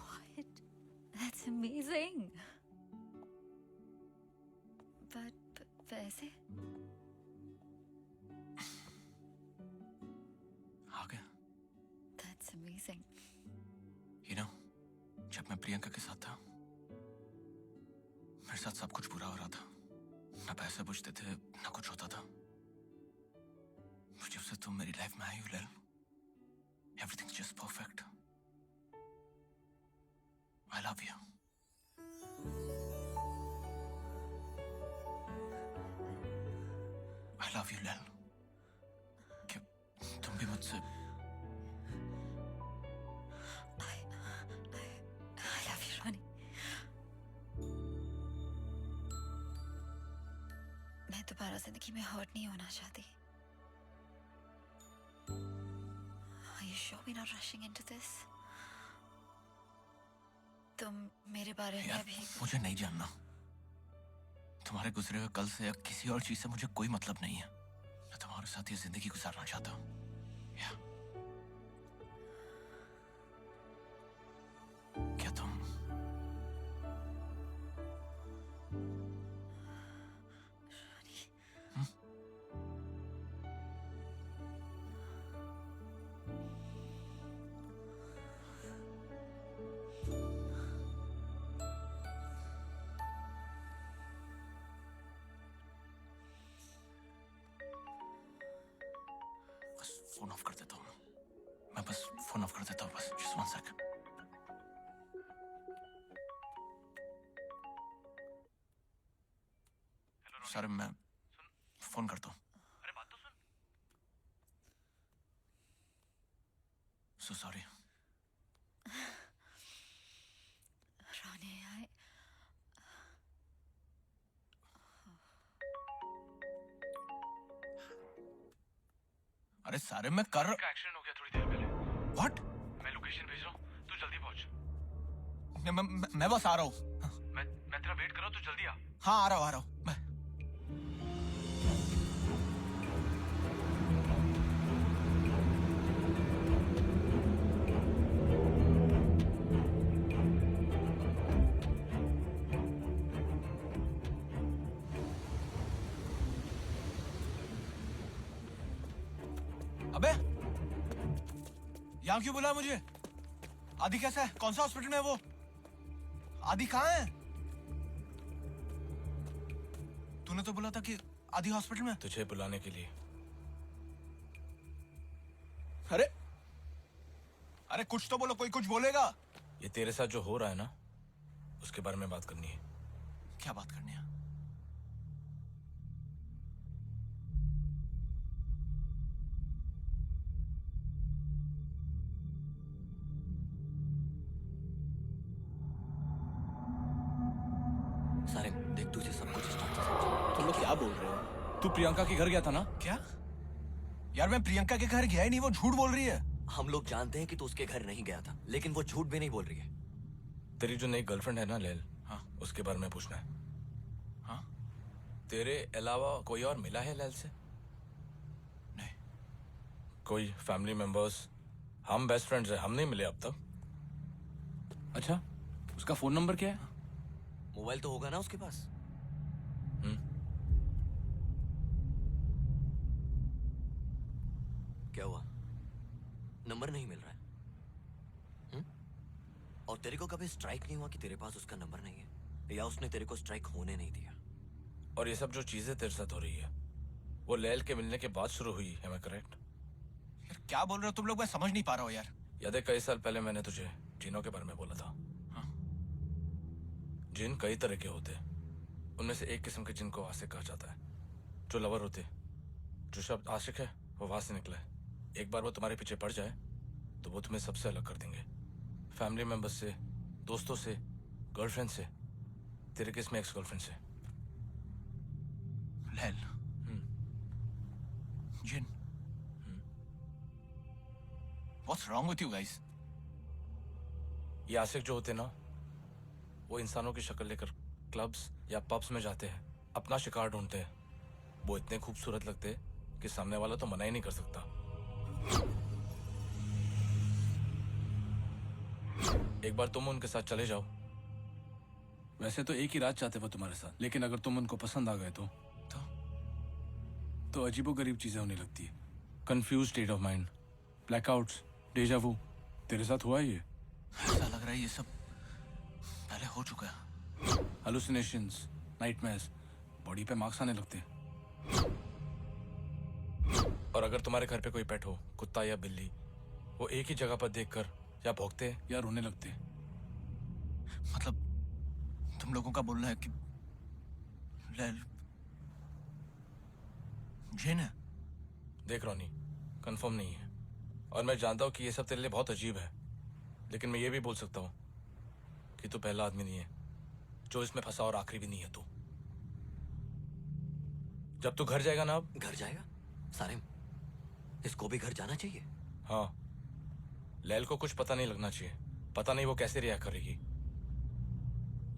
What? That's amazing. But पैसे? आ गया। That's amazing. You know, जब मैं प्रियंका के साथ था, मेरे साथ सब कुछ बुरा हो रहा था। ना पैसे बचते थे, ना कुछ होता था। जब से तुम मेरी लाइफ में आई हो लैल, everything's just perfect. I love you. I love you लैल। क्या तुम भी मुझसे I love you, Ronnie. मैं दोबारा जिंदगी में हर्ट नहीं होना चाहती। Are you sure we're not rushing into this? तुम मेरे बारे में यार, अभी मुझे नहीं जानना। तुम्हारे गुजरे हुए कल से या किसी और चीज से मुझे कोई मतलब नहीं है। मैं तुम्हारे साथ ये जिंदगी गुजारना चाहता हूँ। क्या तुम बस फोन ऑफ कर देता हूँ। मैं बस फोन ऑफ कर देता हूँ। बस just one second. सर मैं फोन करता हूँ। अरे बात तो सुन। So sorry. Ronnie, I अरे सारे मैं कर का एक्सीडेंट हो गया थोड़ी देर पहले। What? मैं लोकेशन भेज रहा हूँ, तू जल्दी पहुंच। मैं बस आ रहा हूँ। मैं तेरा वेट कर रहा हूँ, तू जल्दी आ। हाँ आ रहा हूँ मैं। अबे यहाँ क्यों बुलाया मुझे? आदि कैसा है? कौन सा हॉस्पिटल में है वो? आदि कहाँ है? तूने तो बोला था कि आदि हॉस्पिटल में। तुझे बुलाने के लिए। अरे अरे कुछ तो बोलो, कोई कुछ बोलेगा। ये तेरे साथ जो हो रहा है ना, उसके बारे में बात करनी है। क्या बात करनी है? सारे देख, तुझे सब कुछ स्टार्ट से समझा। तुम लोग क्या बोल रहे हो? तू प्रियंका के घर गया था ना? क्या? यार मैं प्रियंका के घर गया ही नहीं, वो झूठ बोल रही है। हम लोग जानते हैं कि तू उसके घर नहीं गया था, लेकिन वो झूठ भी नहीं बोल रही है। तेरी जो नई गर्लफ्रेंड है ना लैल, हाँ उसके बारे में पूछना है। हाँ? तेरे अलावा कोई और मिला है लैल से? नहीं। कोई फैमिली मेंबर्स? हम बेस्ट फ्रेंड्स हैं, हम नहीं मिले अब तक। अच्छा, उसका फोन नंबर क्या है? मोबाइल तो होगा ना उसके पास? क्या हुआ? नंबर नहीं मिल रहा है? और तेरे को कभी स्ट्राइक नहीं हुआ कि तेरे पास उसका नंबर नहीं है, या उसने तेरे को स्ट्राइक होने नहीं दिया? और ये सब जो चीजें तेरे साथ हो रही है, वो लैल के मिलने के बाद शुरू हुई है, मैं करेक्ट? यार क्या बोल रहे हो तुम लोग? मैं समझ नहीं पा रहा हूँ यार। याद है कई साल पहले मैंने तुझे जिनों के बारे में बोला था? हाँ। जिन कई तरह के होते हैं, उनमें से एक किस्म के जिन को आशिक कहा जाता है, जो लवर होते। जो शब्द आशिक है वो वहां से निकला है। एक बार वो तुम्हारे पीछे पड़ जाए तो वो तुम्हें सबसे अलग कर देंगे, फैमिली मेंबर्स से, दोस्तों से, गर्लफ्रेंड से, तेरे केस में एक्स गर्लफ्रेंड से। लैल, जिन, What's wrong with you guys? ये आशिक जो होते ना, वो इंसानों की शक्ल लेकर क्लब्स या पब्स में जाते हैं, अपना शिकार ढूंढते हैं। वो इतने खूबसूरत लगते हैं कि सामने वाला तो मना ही नहीं कर सकता। एक बार तुम उनके साथ चले जाओ। वैसे तो एक ही रात चाहते वो तुम्हारे साथ, लेकिन अगर तुम उनको पसंद आ गए तो अजीबोगरीब चीजें होने लगती है। Confused state of mind, blackouts, deja vu. तेरे साथ हुआ है ये? ऐसा लग रहा है ये सब पहले हो चुका है। हेलुसिनेशंस, नाइटमेयर्स, बॉडी पे मार्क्स आने लगते हैं। और अगर तुम्हारे घर पे कोई पेट हो, कुत्ता या बिल्ली, वो एक ही जगह पर देखकर या भौंकते हैं या रोने लगते हैं। मतलब तुम लोगों का बोलना है कि लैल जिन है? देख रोनी, कंफर्म नहीं है और मैं जानता हूँ कि ये सब तेरे लिए बहुत अजीब है, लेकिन मैं ये भी बोल सकता हूँ कि तू पहला आदमी नहीं है जो इसमें फंसा और आखिरी भी नहीं है तू। जब तू घर जाएगा ना, अब घर जाएगा? सारिम, इसको भी घर जाना चाहिए। हाँ, लैल को कुछ पता नहीं लगना चाहिए। पता नहीं वो कैसे रिएक्ट करेगी,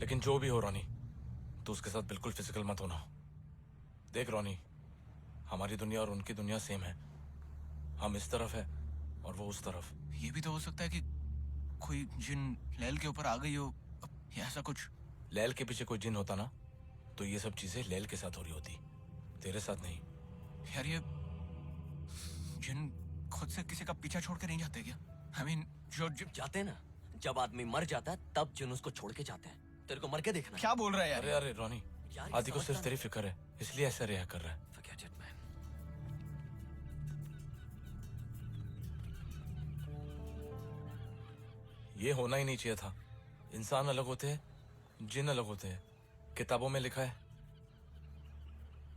लेकिन जो भी हो रोनी, तू उसके साथ बिल्कुल फिजिकल मत होना। देख रोनी, हमारी दुनिया और उनकी दुनिया सेम है। हम इस तरफ है और वो उस तरफ। ये भी तो हो सकता है कि कोई जिन लैल के ऊपर आ गई हो या ऐसा कुछ। लैल के पीछे कोई जिन होता ना, तो ये सब चीजें लैल के साथ हो रही होती, तेरे साथ नहीं। यार ये जिन खुद से किसी का पीछा छोड़ के नहीं जाते क्या? I mean, जो जाते हैं ना, जब आदमी मर जाता है तब जिन उसको छोड़ के जाते हैं। तेरे को मर के देखना। क्या बोल रहा है यार? अरे अरे रोनी, आदि को सिर्फ तेरी फिक्र है, इसलिए ऐसा रिएक्ट कर रहा है। Forget it, man. ये होना ही नहीं चाहिए था। इंसान अलग होते हैं, जिन अलग होते हैं। किताबों में लिखा है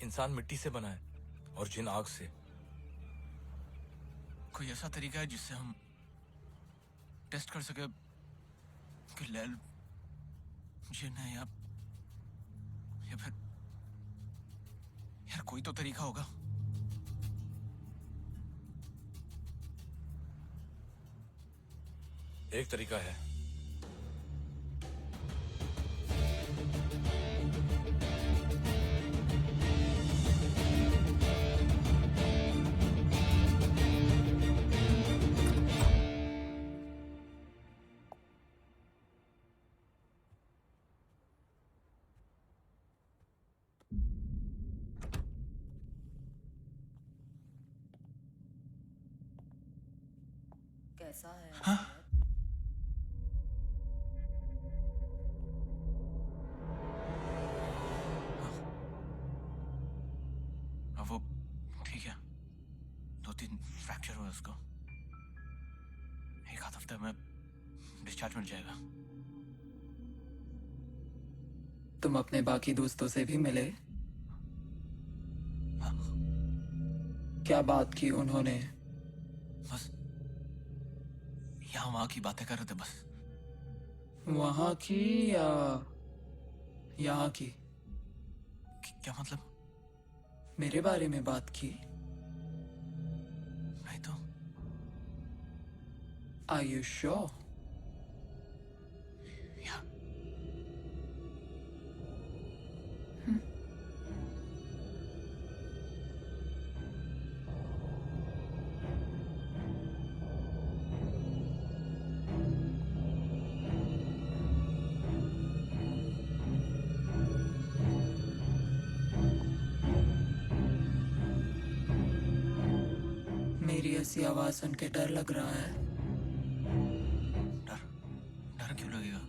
इंसान मिट्टी से बना है और जिन आग से। कोई ऐसा तरीका है जिससे हम टेस्ट कर सके कि लैल जिन है या फिर यार कोई तो तरीका होगा। एक तरीका है। कैसा है? हाँ? अब वो ठीक है, 2-3 फ्रैक्चर हुआ उसको। एक आध हफ्ते में डिस्चार्ज मिल जाएगा। तुम अपने बाकी दोस्तों से भी मिले? क्या बात की उन्होंने? बस यहाँ वहां की बातें कर रहे थे बस। वहां की या यहाँ की? क्या मतलब? मेरे बारे में बात की? नहीं तो। Are you sure? या मेरी ऐसी आवाज सुन के डर लग रहा है। डर? डर क्यों लगेगा?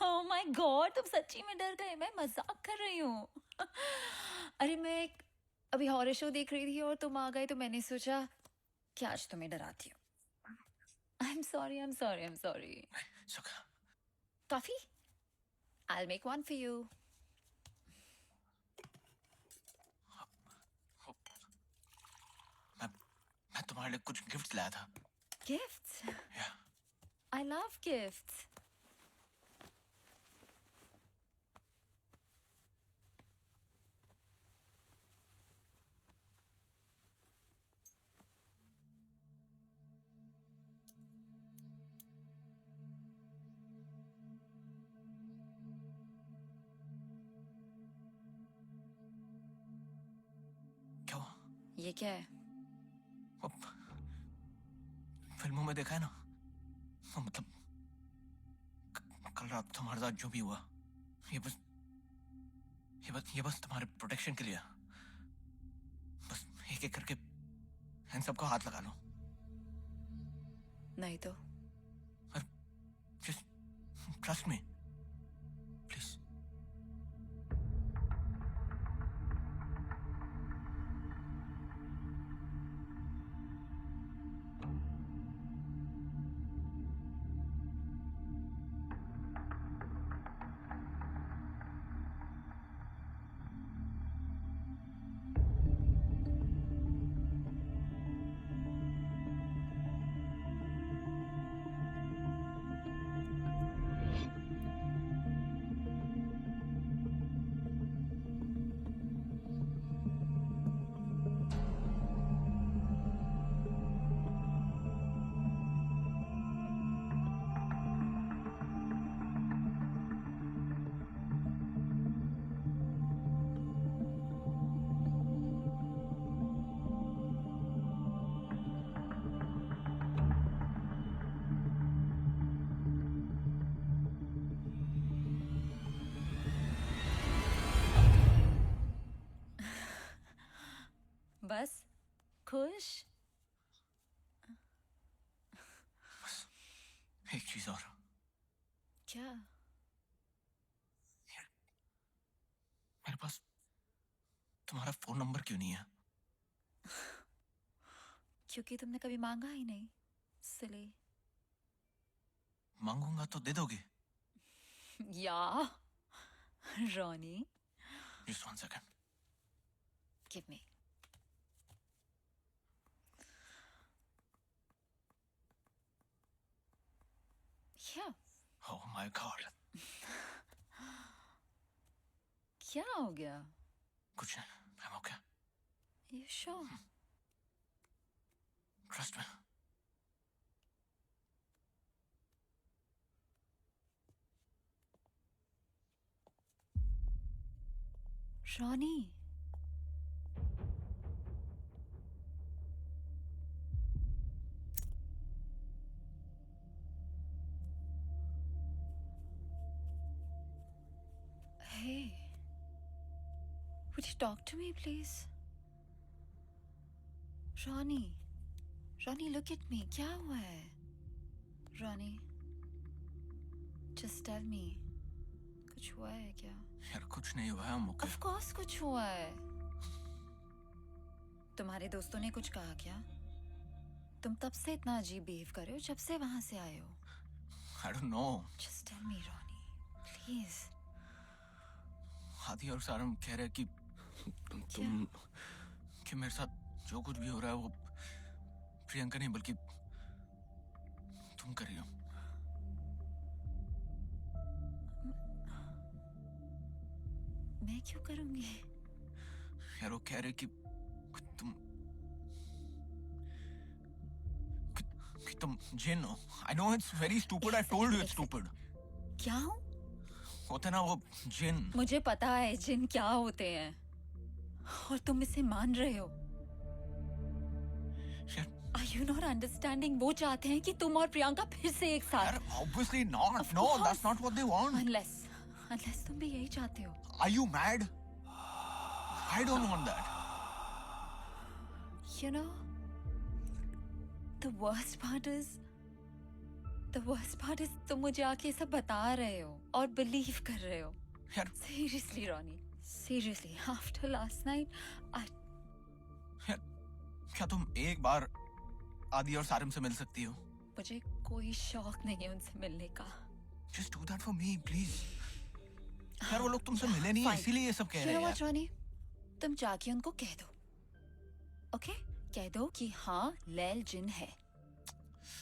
Oh my God, तुम सच्ची में डर गए? मैं मजाक कर रही हूँ। अरे मैं अभी हॉरर शो देख रही थी और तुम आ गए तो मैंने सोचा कि आज तुम्हें डराती हूँ। I'm sorry, I'm sorry, I'm sorry. सुखा, Coffee? I'll make one for you. मैं तुम्हारे लिए कुछ गिफ्ट्स लाया था। Gifts? Yeah. I love gifts. ये क्या है? अब फिल्मों में देखा है ना, मतलब कल रात तुम्हारे साथ जो भी हुआ, ये बस तुम्हारे प्रोटेक्शन के लिए। बस एक एक करके इन सबको हाथ लगा लो। नहीं तो जस्ट ट्रस्ट मी प्लीज। बस खुश? एक चीज और। क्या? मेरे पास तुम्हारा फोन नंबर क्यों नहीं है? क्योंकि तुमने कभी मांगा ही नहीं, इसलिए। मांगूंगा तो दे दोगे? या Ronnie, just 1 second. Give me. क्या? Oh my god. क्या हो गया? कुछ नहीं, I'm okay. You sure? Trust me. Ronnie, hey, would you talk to me, please? Ronnie, Ronnie, look at me. क्या हुआ है? Ronnie, just tell me. कुछ हुआ है क्या? यार कुछ नहीं हुआ है, I'm okay. Of course कुछ हुआ है। तुम्हारे दोस्तों ने कुछ कहा क्या? तुम तब से इतना अजीब बिहेव कर रहे हो जब से वहां से आए हो। I don't know. Just tell me, Ronnie, please. आदि और सारम कह रहे कि तुम कि मेरे साथ जो कुछ भी हो रहा है वो प्रियंका नहीं बल्कि तुम कर रही हो। मैं क्यों करूंगी? यार वो कह रहे कि तुम जिन हो। I know it's very stupid. I told you it's stupid. क्या हूँ? होते ना वो जिन। मुझे पता है जिन क्या होते हैं और तुम इसे मान रहे हो। Are you not understanding? वो चाहते हैं कि तुम और प्रियंका फिर से एक साथ। Obviously not. No, that's not what they want. Unless तुम भी यही चाहते हो। Are you mad? I don't want that. You know, the worst part is तुम मुझे आके सब बता रहे हो और बिलीव कर रहे हो। Seriously, Ronnie, seriously, after last night, क्या तुम एक बार आदि और सारिम से मिल सकती हो? मुझे कोई शौक नहीं है उनसे मिलने का। Just do that for me, please. यार वो लोग तुमसे मिले नहीं, इसीलिए ये सब कह रहे हैं यार। रॉनी, तुम जाके उनको कह दो, ओके? कह दो कि हाँ, लैल जिन है,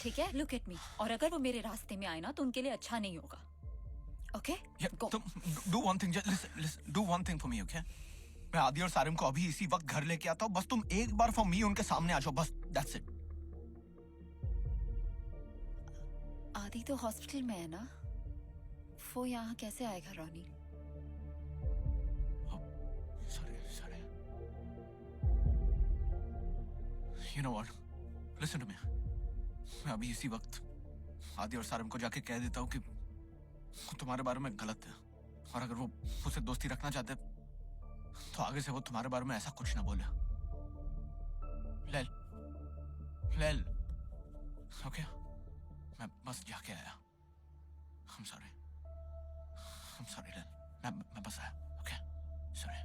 ठीक है? Look at me. और अगर वो मेरे रास्ते में आए ना तो उनके लिए अच्छा नहीं होगा, ओके? तुम do one thing, listen, do one thing for me, okay? मैं आदि और सारिम को अभी इसी वक्त घर लेके आता हूँ, बस तुम एक बार for me उनके सामने आ जाओ, बस that's it. आदि तो हॉस्पिटल में है ना, वो यहाँ कैसे आएगा Ronnie? Sorry. You know what? Listen to me. मैं अभी इसी वक्त आदि और सारिम को जाके कह देता हूँ कि वो तुम्हारे बारे में गलत है, और अगर वो मुझसे दोस्ती रखना चाहते तो आगे से वो तुम्हारे बारे में ऐसा कुछ ना बोले। लेल, ओके? मैं बस जाके आया। I'm sorry, लेल। मैं बस आया, ओके? Sorry.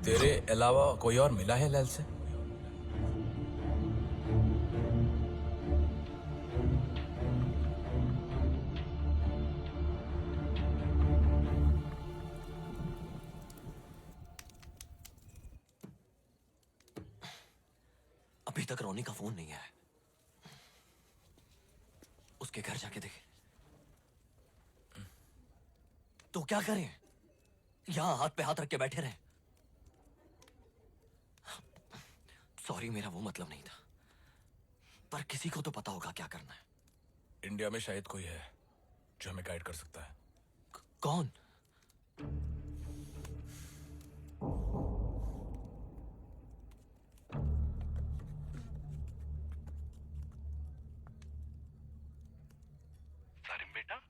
तेरे अलावा कोई और मिला है लैल से? अभी तक रोनी का फोन नहीं आया। उसके घर जाके देखे। तो क्या करें? यहां हाथ पे हाथ रख के बैठे रहे? सॉरी, मेरा वो मतलब नहीं था, पर किसी को तो पता होगा क्या करना है। इंडिया में शायद कोई है जो हमें गाइड कर सकता है। कौन? सारिम बेटा।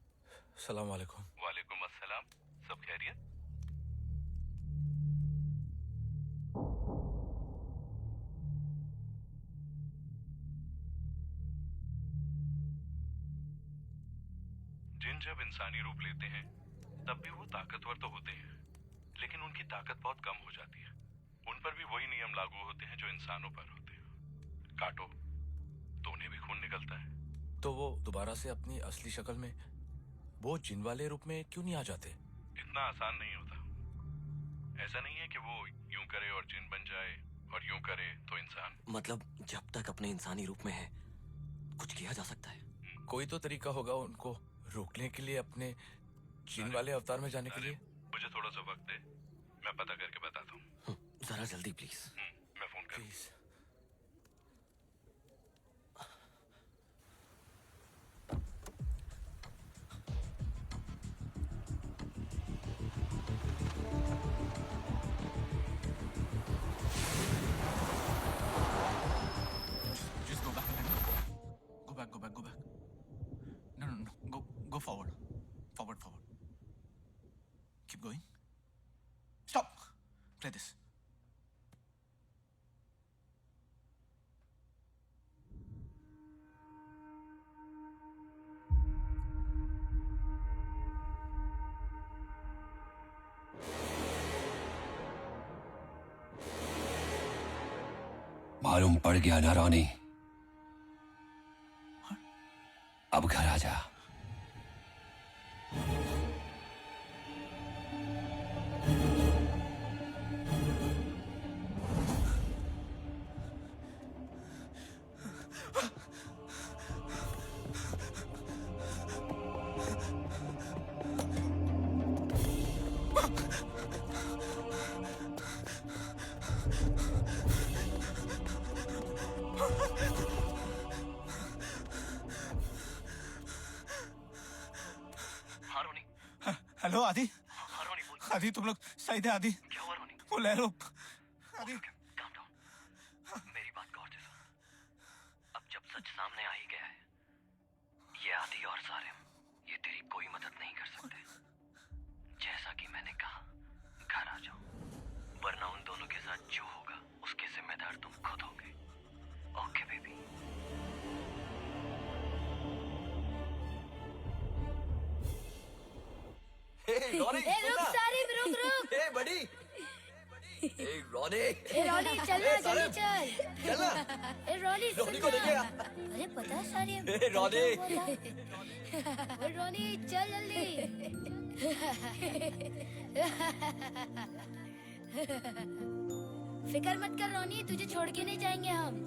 सलाम वालेकुम। वालेकुम अस्सलाम। सब खैरियत? जिन जब इंसानी रूप लेते हैं तब भी वो ताकतवर तो होते हैं, लेकिन उनकी ताकत बहुत कम हो जाती है। उन पर भी वही नियम लागू होते हैं जो इंसानों पर होते हैं। काटो तो उन्हें भी खून निकलता है। तो वो दोबारा से अपनी असली शक्ल में, वो जिन वाले रूप में क्यों नहीं आ जाते? इतना आसान नहीं होता। ऐसा नहीं है कि वो यूं करे और जिन बन जाए और यूं करे तो इंसान। मतलब जब तक अपने इंसानी रूप में है कुछ किया जा सकता है। कोई तो तरीका होगा उनको रोकने के लिए, अपने जिन वाले अवतार में जाने के लिए। मुझे थोड़ा सा वक्त दे, मैं पता करके बताता हूँ। जरा जल्दी प्लीज। मैं फोन करूँ। Just go back. Go back. No. Go forward. Forward. Keep going. Stop. Play this. मालूम पड़ गया ना रोनी? अब घर आ जा। हेलो आदि। आदि तुम लोग सही थे? आदि क्या हुआ रोनी? वो ले लो। आदि मेरी बात गौर से सुन। अब जब सच सामने आ ही गया है, ये आदि और सारिम, ये तेरी कोई मदद नहीं कर सकते। जैसा कि मैंने कहा, घर आ जाओ, वरना उन दोनों के साथ जो होगा उसके जिम्मेदार तुम खुद होगे। Okay baby? रुक सारिम, रुक। ए बड़ी, ए रोनी, चल जल्दी चल। चल ना। ए रोनी रोनी को लेके आ। अरे पता है सारिम। ए रोनी। बोल रोनी चल जल्दी। फिक्र मत कर रोनी, तुझे छोड़ के नहीं जाएंगे हम।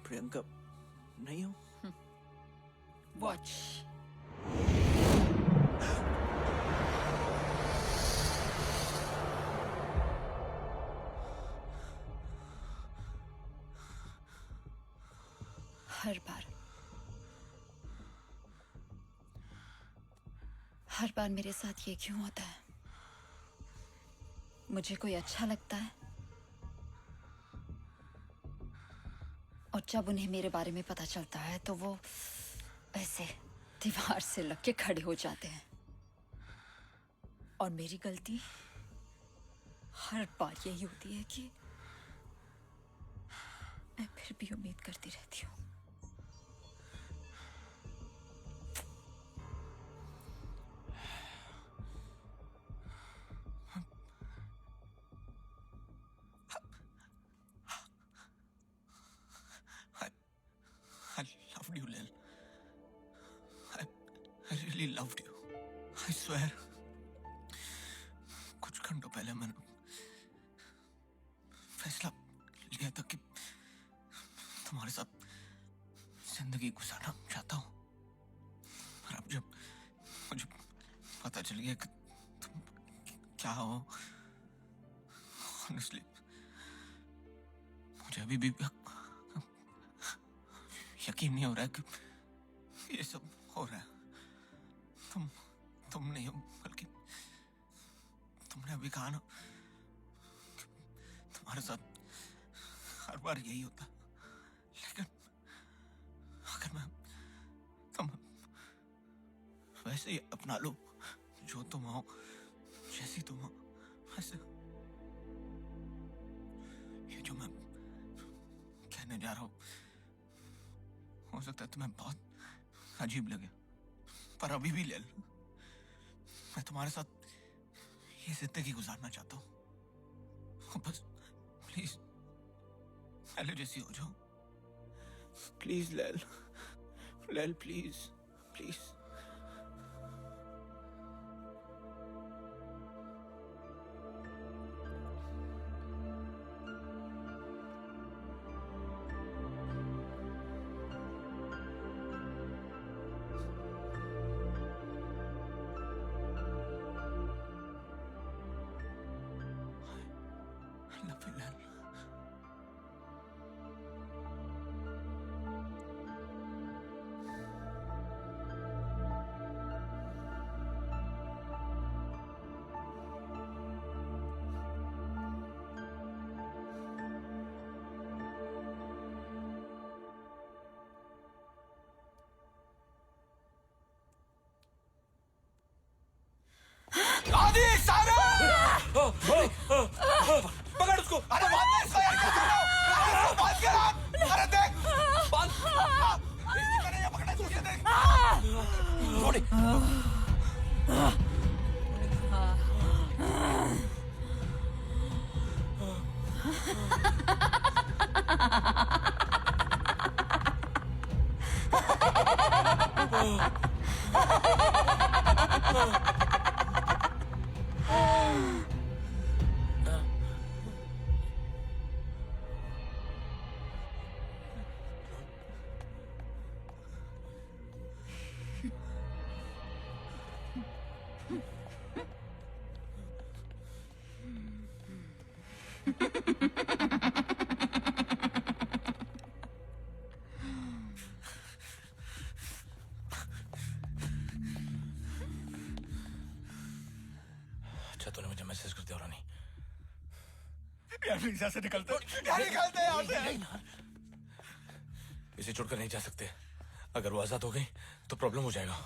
प्रियंका नहीं हो? वॉच। हर बार मेरे साथ ये क्यों होता है? मुझे कोई अच्छा लगता है और जब उन्हें मेरे बारे में पता चलता है तो वो ऐसे दीवार से लग के खड़े हो जाते हैं। और मेरी गलती हर बार यही होती है कि मैं फिर भी उम्मीद करती रहती हूँ। I loved you, Lil. I really loved you. I swear. कुछ घंटों पहले मैंने फैसला लिया था कि तुम्हारे साथ जिंदगी गुजारना चाहता हूँ। और अब जब मुझे पता चल गया कि तुम क्या हो, honestly, मुझे अभी भी यकीन नहीं हो रहा है कि ये सब हो रहा है। तुम नहीं हो, बल्कि तुमने अभी कहा ना कि तुम्हारे साथ हर बार यही होता। लेकिन अगर मैं तुम वैसे ही अपना लो, जो तुम हो, जैसी तुम हो, वैसे ये जो मैं कहने जा रहा हूँ हो सकता है तुम्हें बहुत अजीब लगे, पर अभी भी ले लो। मैं तुम्हारे साथ ये जिंदगी गुजारना चाहता हूँ। बस प्लीज पहले जैसी हो जाओ। प्लीज लैल, लैल प्लीज प्लीज। आदि सारे पकड़ उसको। अरे बांध दे इसको यार, इसको बांध के रख। अरे देख बांध, इसकी तरह ये पकड़ा इसको, ये देख। रोनी अच्छा तूने मुझे मैसेज कर दिया रानी। यार प्लीज यहाँ से निकलते यार, निकलते यहाँ से। इसे छोड़कर नहीं जा सकते। अगर वो आजाद हो गई तो प्रॉब्लम हो जाएगा।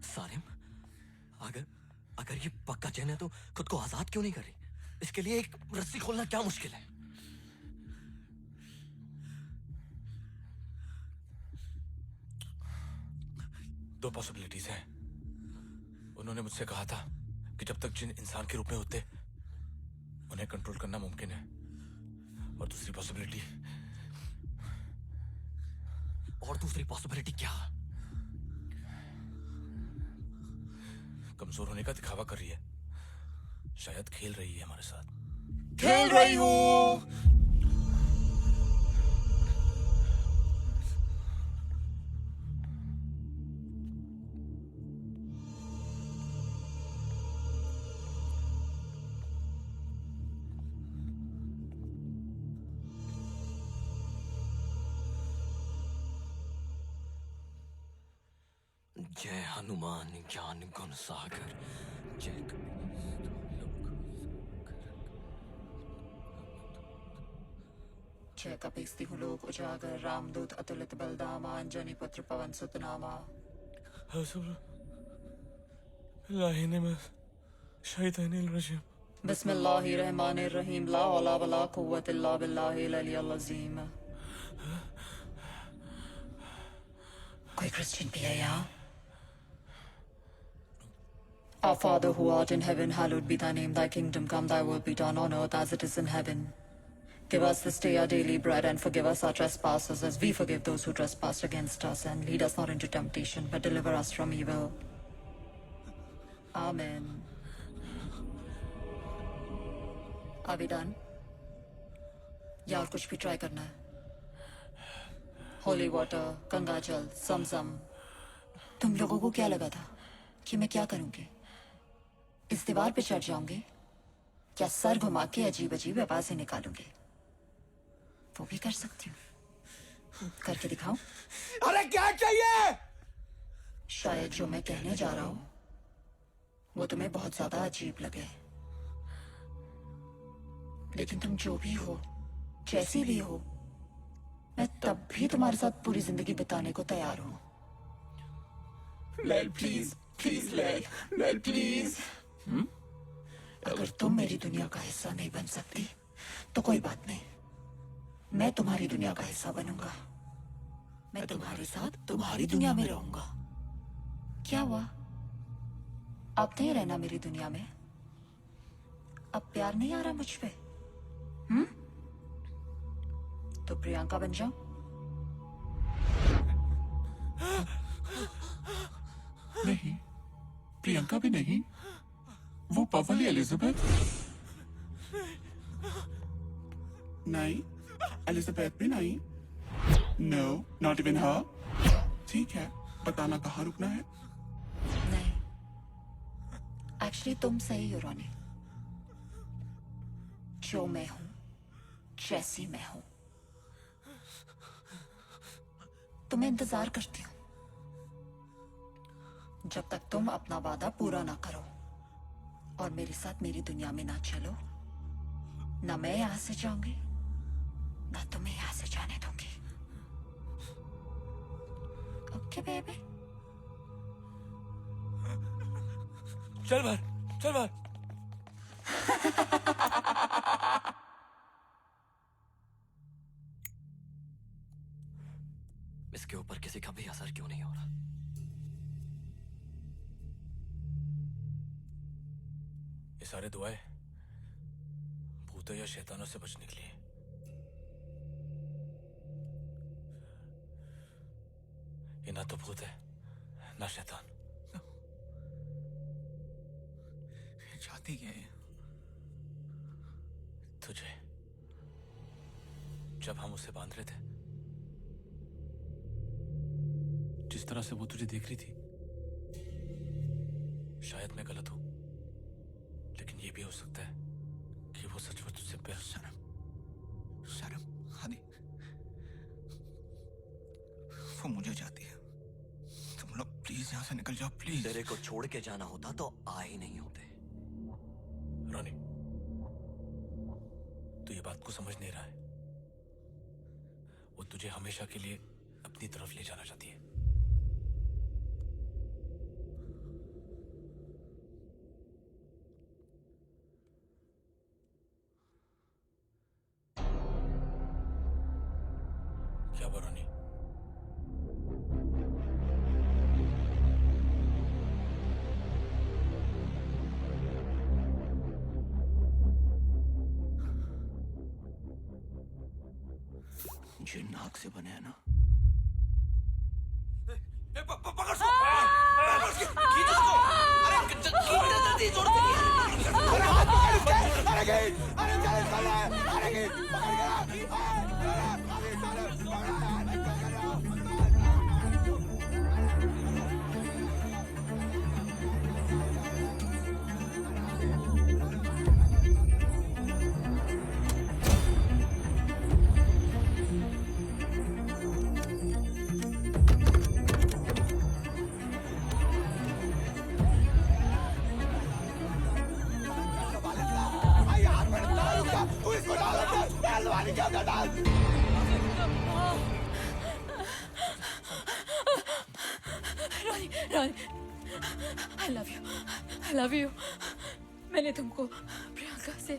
सारिम, अगर अगर ये पक्का चैन है तो खुद को आजाद क्यों नहीं कर रही? इसके लिए एक रस्सी खोलना क्या मुश्किल है? दो पॉसिबिलिटीज हैं। उन्होंने मुझसे कहा था कि जब तक जिन इंसान के रूप में होते उन्हें कंट्रोल करना मुमकिन है। और दूसरी पॉसिबिलिटी क्या? कमजोर होने का दिखावा कर रही है। शायद खेल रही है हमारे साथ। खेल रही हूँ। जय हनुमान ज्ञान गुण सागर, जय जय कपीस्ति लोक उजागर, रामदूत अतुलित बलदामा, अंजनी पुत्र पवन सुत नामा। बिस्मिल्लाहिर्रहमानिर्रहीम, ला हौला वला कुव्वत इल्ला बिल्लाहिल अलिय्यिल अज़ीम। कोई क्रिश्चियन भी है यहाँ? Our Father who art in heaven, hallowed be thy name. Thy kingdom come, thy will be done on earth as it is in heaven. Give us this day our daily bread, and forgive us our trespasses as we forgive those who trespass against us. And lead us not into temptation, but deliver us from evil. Amen. Are we done? या और कुछ भी try करना है? Holy water, Ganga जल, समसम। तुम लोगों को क्या लगा था कि मैं क्या करूंगी? इस दीवार पे चढ़ जाऊंगी या सर घुमा के अजीब अजीब आवाजें निकालूंगी? वो भी कर सकती हूँ। करके दिखाऊं? अरे क्या चाहिए? शायद जो मैं कहने जा रहा हूँ वो तुम्हें बहुत ज्यादा अजीब लगे, लेकिन तुम जो भी हो, जैसी भी हो, मैं तब भी तुम्हारे साथ पूरी जिंदगी बिताने को तैयार हूँ। लैल प्लीज, प्लीज लैल, लैल प्लीज। अगर तुम मेरी दुनिया का हिस्सा नहीं बन सकती तो कोई बात नहीं, मैं तुम्हारी दुनिया का हिस्सा बनूंगा। मैं तुम्हारे साथ तुम्हारी दुनिया में रहूंगा। क्या हुआ? अब नहीं रहना मेरी दुनिया में? अब प्यार नहीं आ रहा मुझ पे? तो प्रियंका बन जाओ। नहीं, प्रियंका भी नहीं, वो पवली एलिजाबेथ। नहीं, एलिजाबेथ भी नहीं। नो, नॉट इवन हर। ठीक है, बताना कहाँ रुकना है? नहीं, एक्चुअली तुम सही हो रोनी। जो मैं हूं, जैसी मैं हूं, तुम्हें इंतजार करती हूं। जब तक तुम अपना वादा पूरा ना करो और मेरे साथ मेरी दुनिया में ना चलो, ना मैं यहां से जाऊंगी, ना तुम्हें यहां से जाने दूंगी। Okay baby? चल बाहर, चल बाहर। इसके ऊपर किसी का भी असर क्यों नहीं हो रहा? ये सारे दुआएं भूतों या शैतानों से बचने के लिए। ये ना तो भूत है ना शैतान। चाहती क्या है? तुझे जब हम उसे बांध रहे थे, जिस तरह से वो तुझे देख रही थी, शायद मैं गलत हूं, लेकिन ये भी हो सकता है कि वो सचमुच तुझसे प्यार। शर्म हनी, वो मुझे चाहती है। तुम लोग प्लीज यहाँ से निकल जाओ, प्लीज। तेरे को छोड़ के जाना होता तो आ ही नहीं होते। रॉनी, तू ये बात को समझ नहीं रहा है। वो तुझे हमेशा के लिए अपनी तरफ ले जाना चाहती है। क्या हुआ रॉनी? जो नाक से बने हैं ना, पकड़ उसको! खींच उसको! अरे जल्दी जोड़ दे! अरे हाथ पकड़ इसके! अरे खींच! अरे चल चल! अरे खींच! पकड़ गया! अरे चल! पकड़ा! तू इसको डाल अंदर! पहलवानी के अंदर डाल! Ronnie, Ronnie, I love you. मैंने तुमको प्रियंका से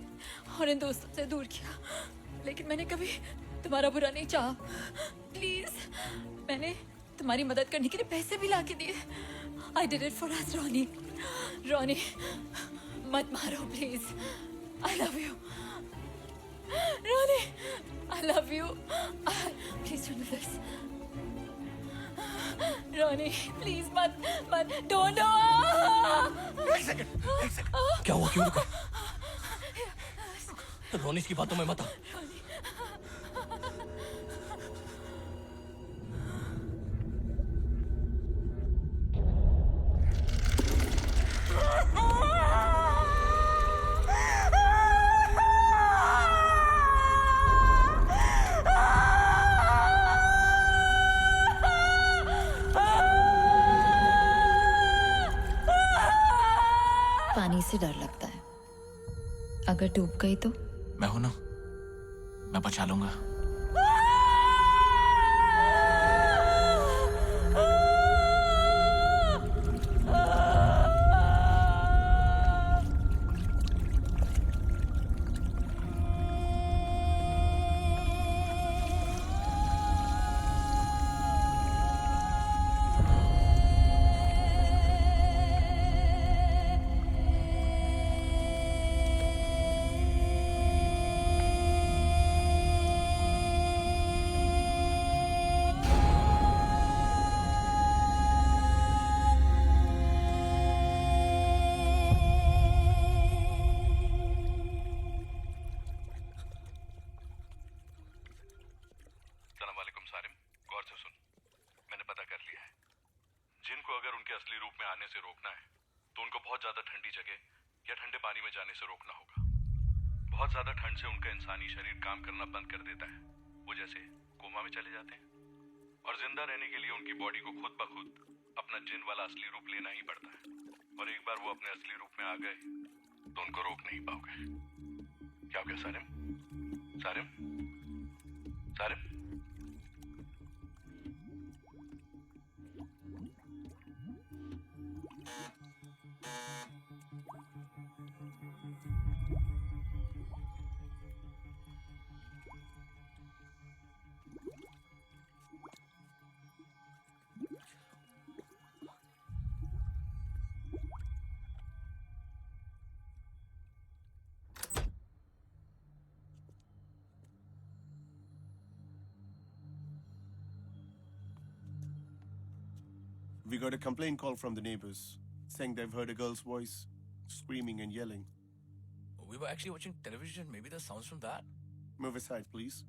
और इन दोस्तों से दूर किया, लेकिन मैंने कभी तुम्हारा बुरा नहीं चाहा। प्लीज, मैंने तुम्हारी मदद करने के लिए पैसे भी लाके दिए। I did it for us, Ronnie. Ronnie, मत मारो please. I love you. Ronnie, I love you. Please don't do this. Ronnie, please, don't do. एक सेकंड। क्या हुआ? क्यों रुका? रोनी की बातों में मत आ। पानी से डर लगता है, अगर डूब गई तो? मैं हूं ना, मैं बचा लूंगा। इंसानी शरीर काम करना बंद कर देता है, वो जैसे कोमा में चले जाते हैं, और जिंदा रहने के लिए उनकी बॉडी को खुद ब खुद अपना जिन वाला असली रूप लेना ही पड़ता है। और एक बार वो अपने असली रूप में आ गए तो उनको रोक नहीं पाओगे। क्या हो गया Sarim? Sarim? Sarim? We got a complaint call from the neighbors saying they've heard a girl's voice screaming and yelling. We were actually watching television. Maybe the sounds from that. Move aside, please.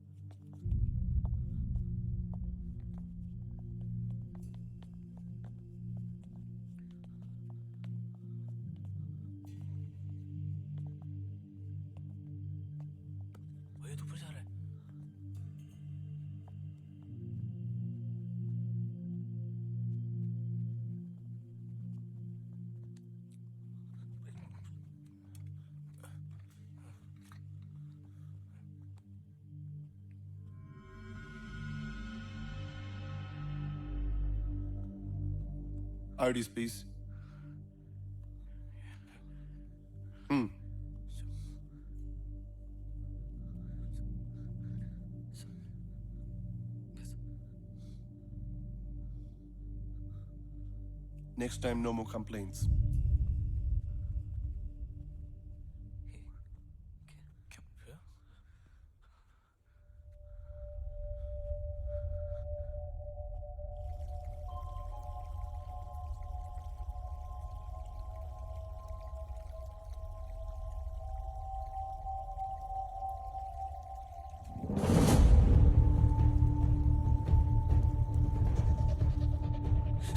ये तो ऊपर जा रहा है. IDs, please. Next time, no more complaints.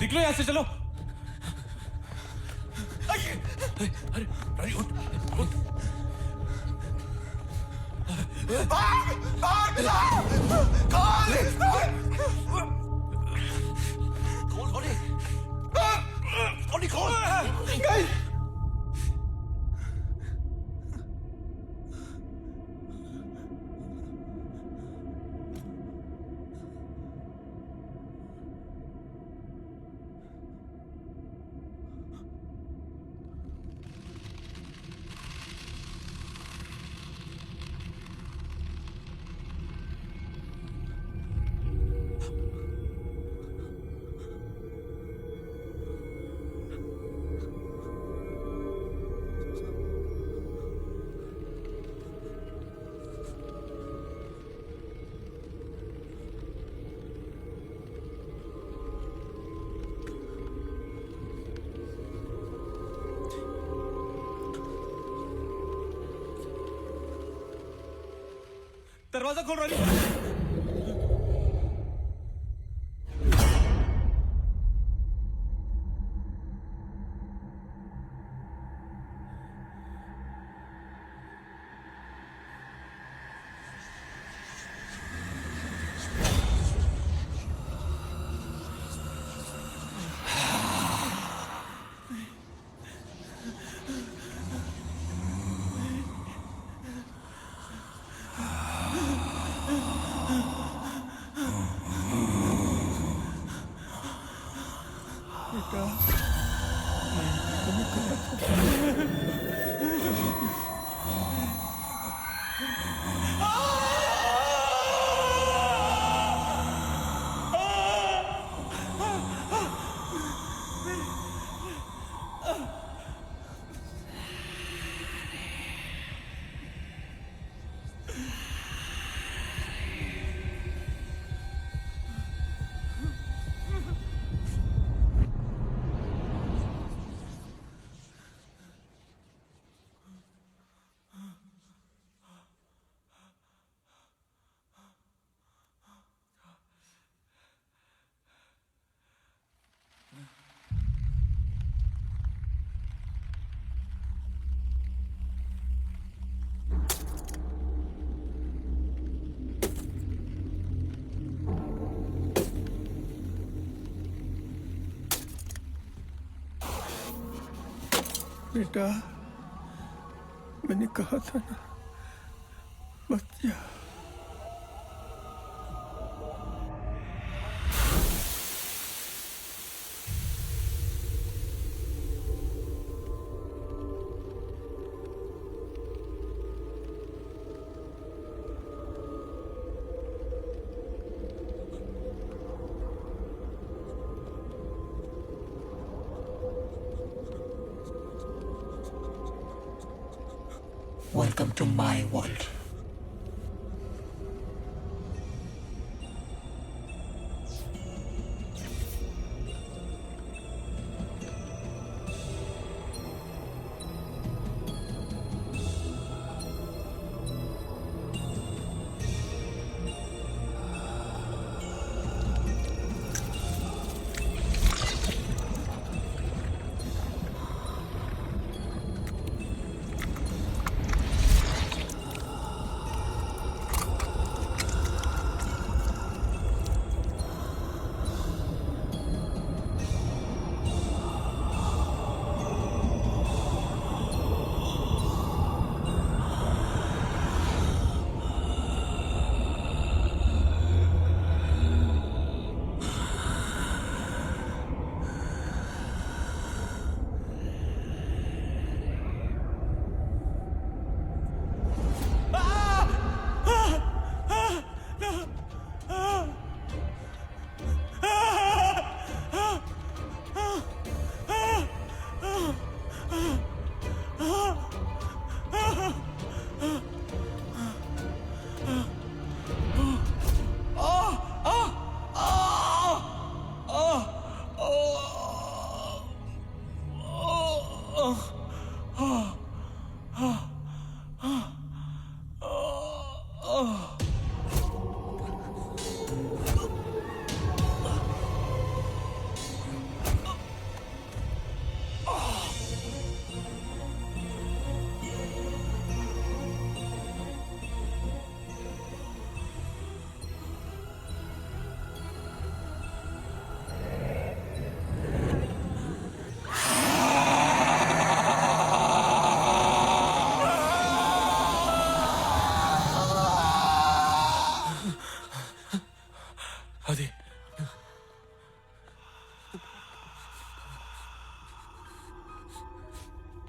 निकलो यहाँ से, चलो. अरे रानी उठ उठ. दरवाजा खोल रानी. बेटा, मैंने कहा था ना, मत जा. Welcome to my world.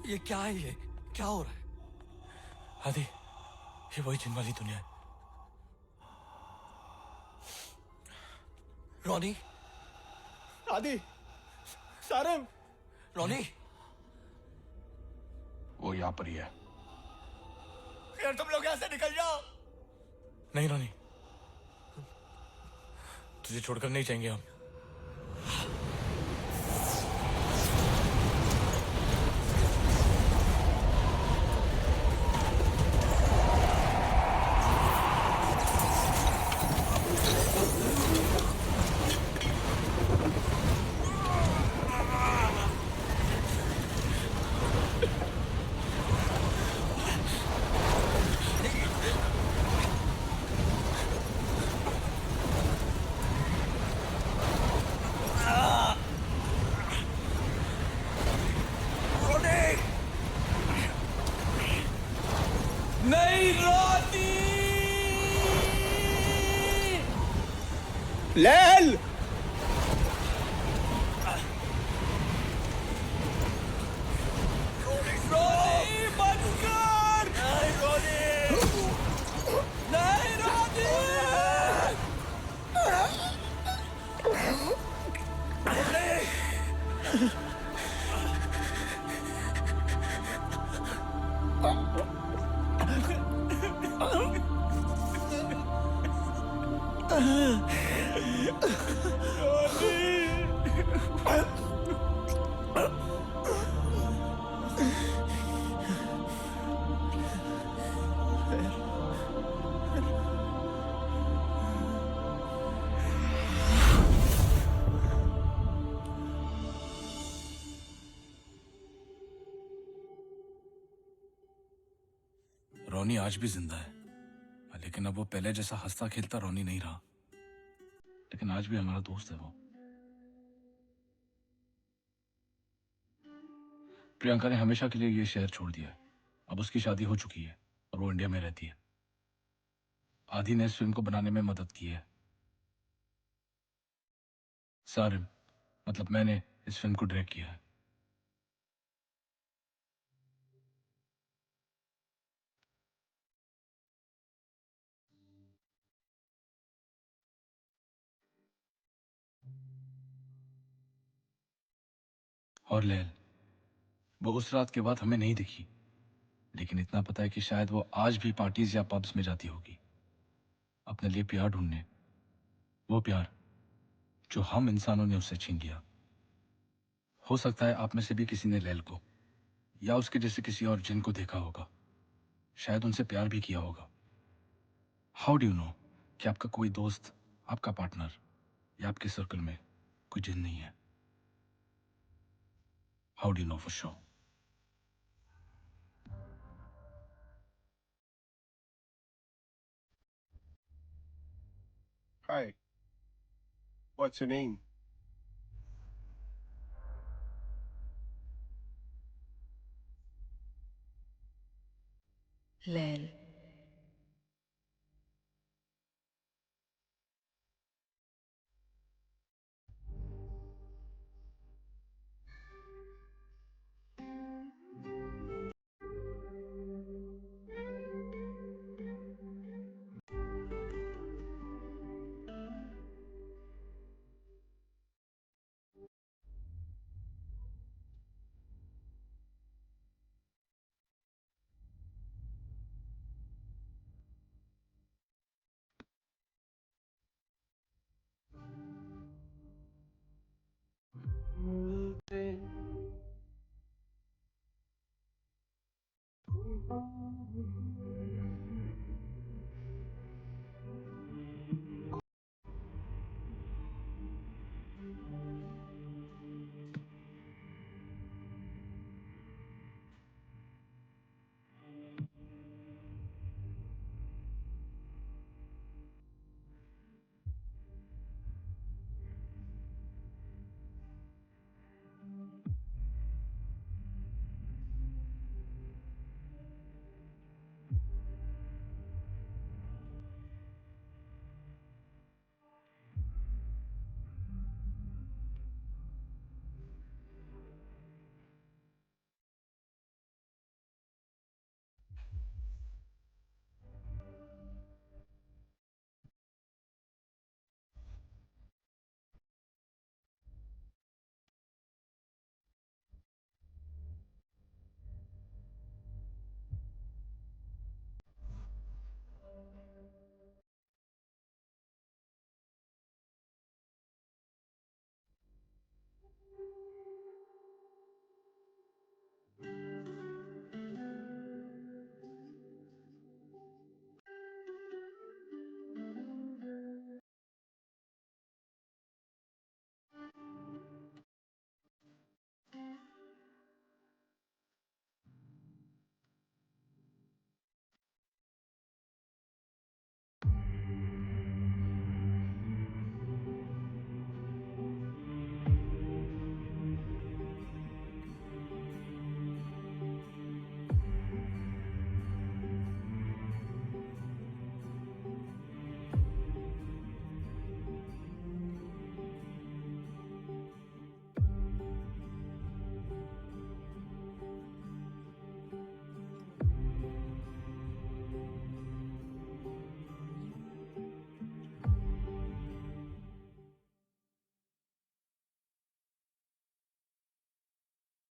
ये क्या है? ये क्या हो रहा है? आदि, ये वही जिन वाली दुनिया है। रॉनी, आदि, सारंग, रॉनी, वो यहाँ पर ही है। यार तुम लोग यहाँ से निकल जाओ। नहीं रोनी, तुझे छोड़कर नहीं जाएंगे हम। नहीं रोती। लैल, रोनी बंद कर। नहीं रोनी, नहीं रोनी। रोनी आज भी जिंदा है, लेकिन अब वो पहले जैसा हंसता खेलता रोनी नहीं रहा। लेकिन आज भी हमारा दोस्त है वो। प्रियंका ने हमेशा के लिए ये शहर छोड़ दिया है। अब उसकी शादी हो चुकी है और वो इंडिया में रहती है। आदि ने इस फिल्म को बनाने में मदद की है। सारिम, मतलब मैंने इस फिल्म को डायरेक्ट किया है। और लैल, वो उस रात के बाद हमें नहीं दिखी, लेकिन इतना पता है कि शायद वो आज भी पार्टीज या पब्स में जाती होगी अपने लिए प्यार ढूंढने। वो प्यार जो हम इंसानों ने उससे छीन लिया। हो सकता है आप में से भी किसी ने लैल को या उसके जैसे किसी और जिन को देखा होगा, शायद उनसे प्यार भी किया होगा। हाउ डू यू नो कि आपका कोई दोस्त, आपका पार्टनर या आपके सर्कल में कोई जिन नहीं है? How do you know for sure? Hi, what's your name? लैल।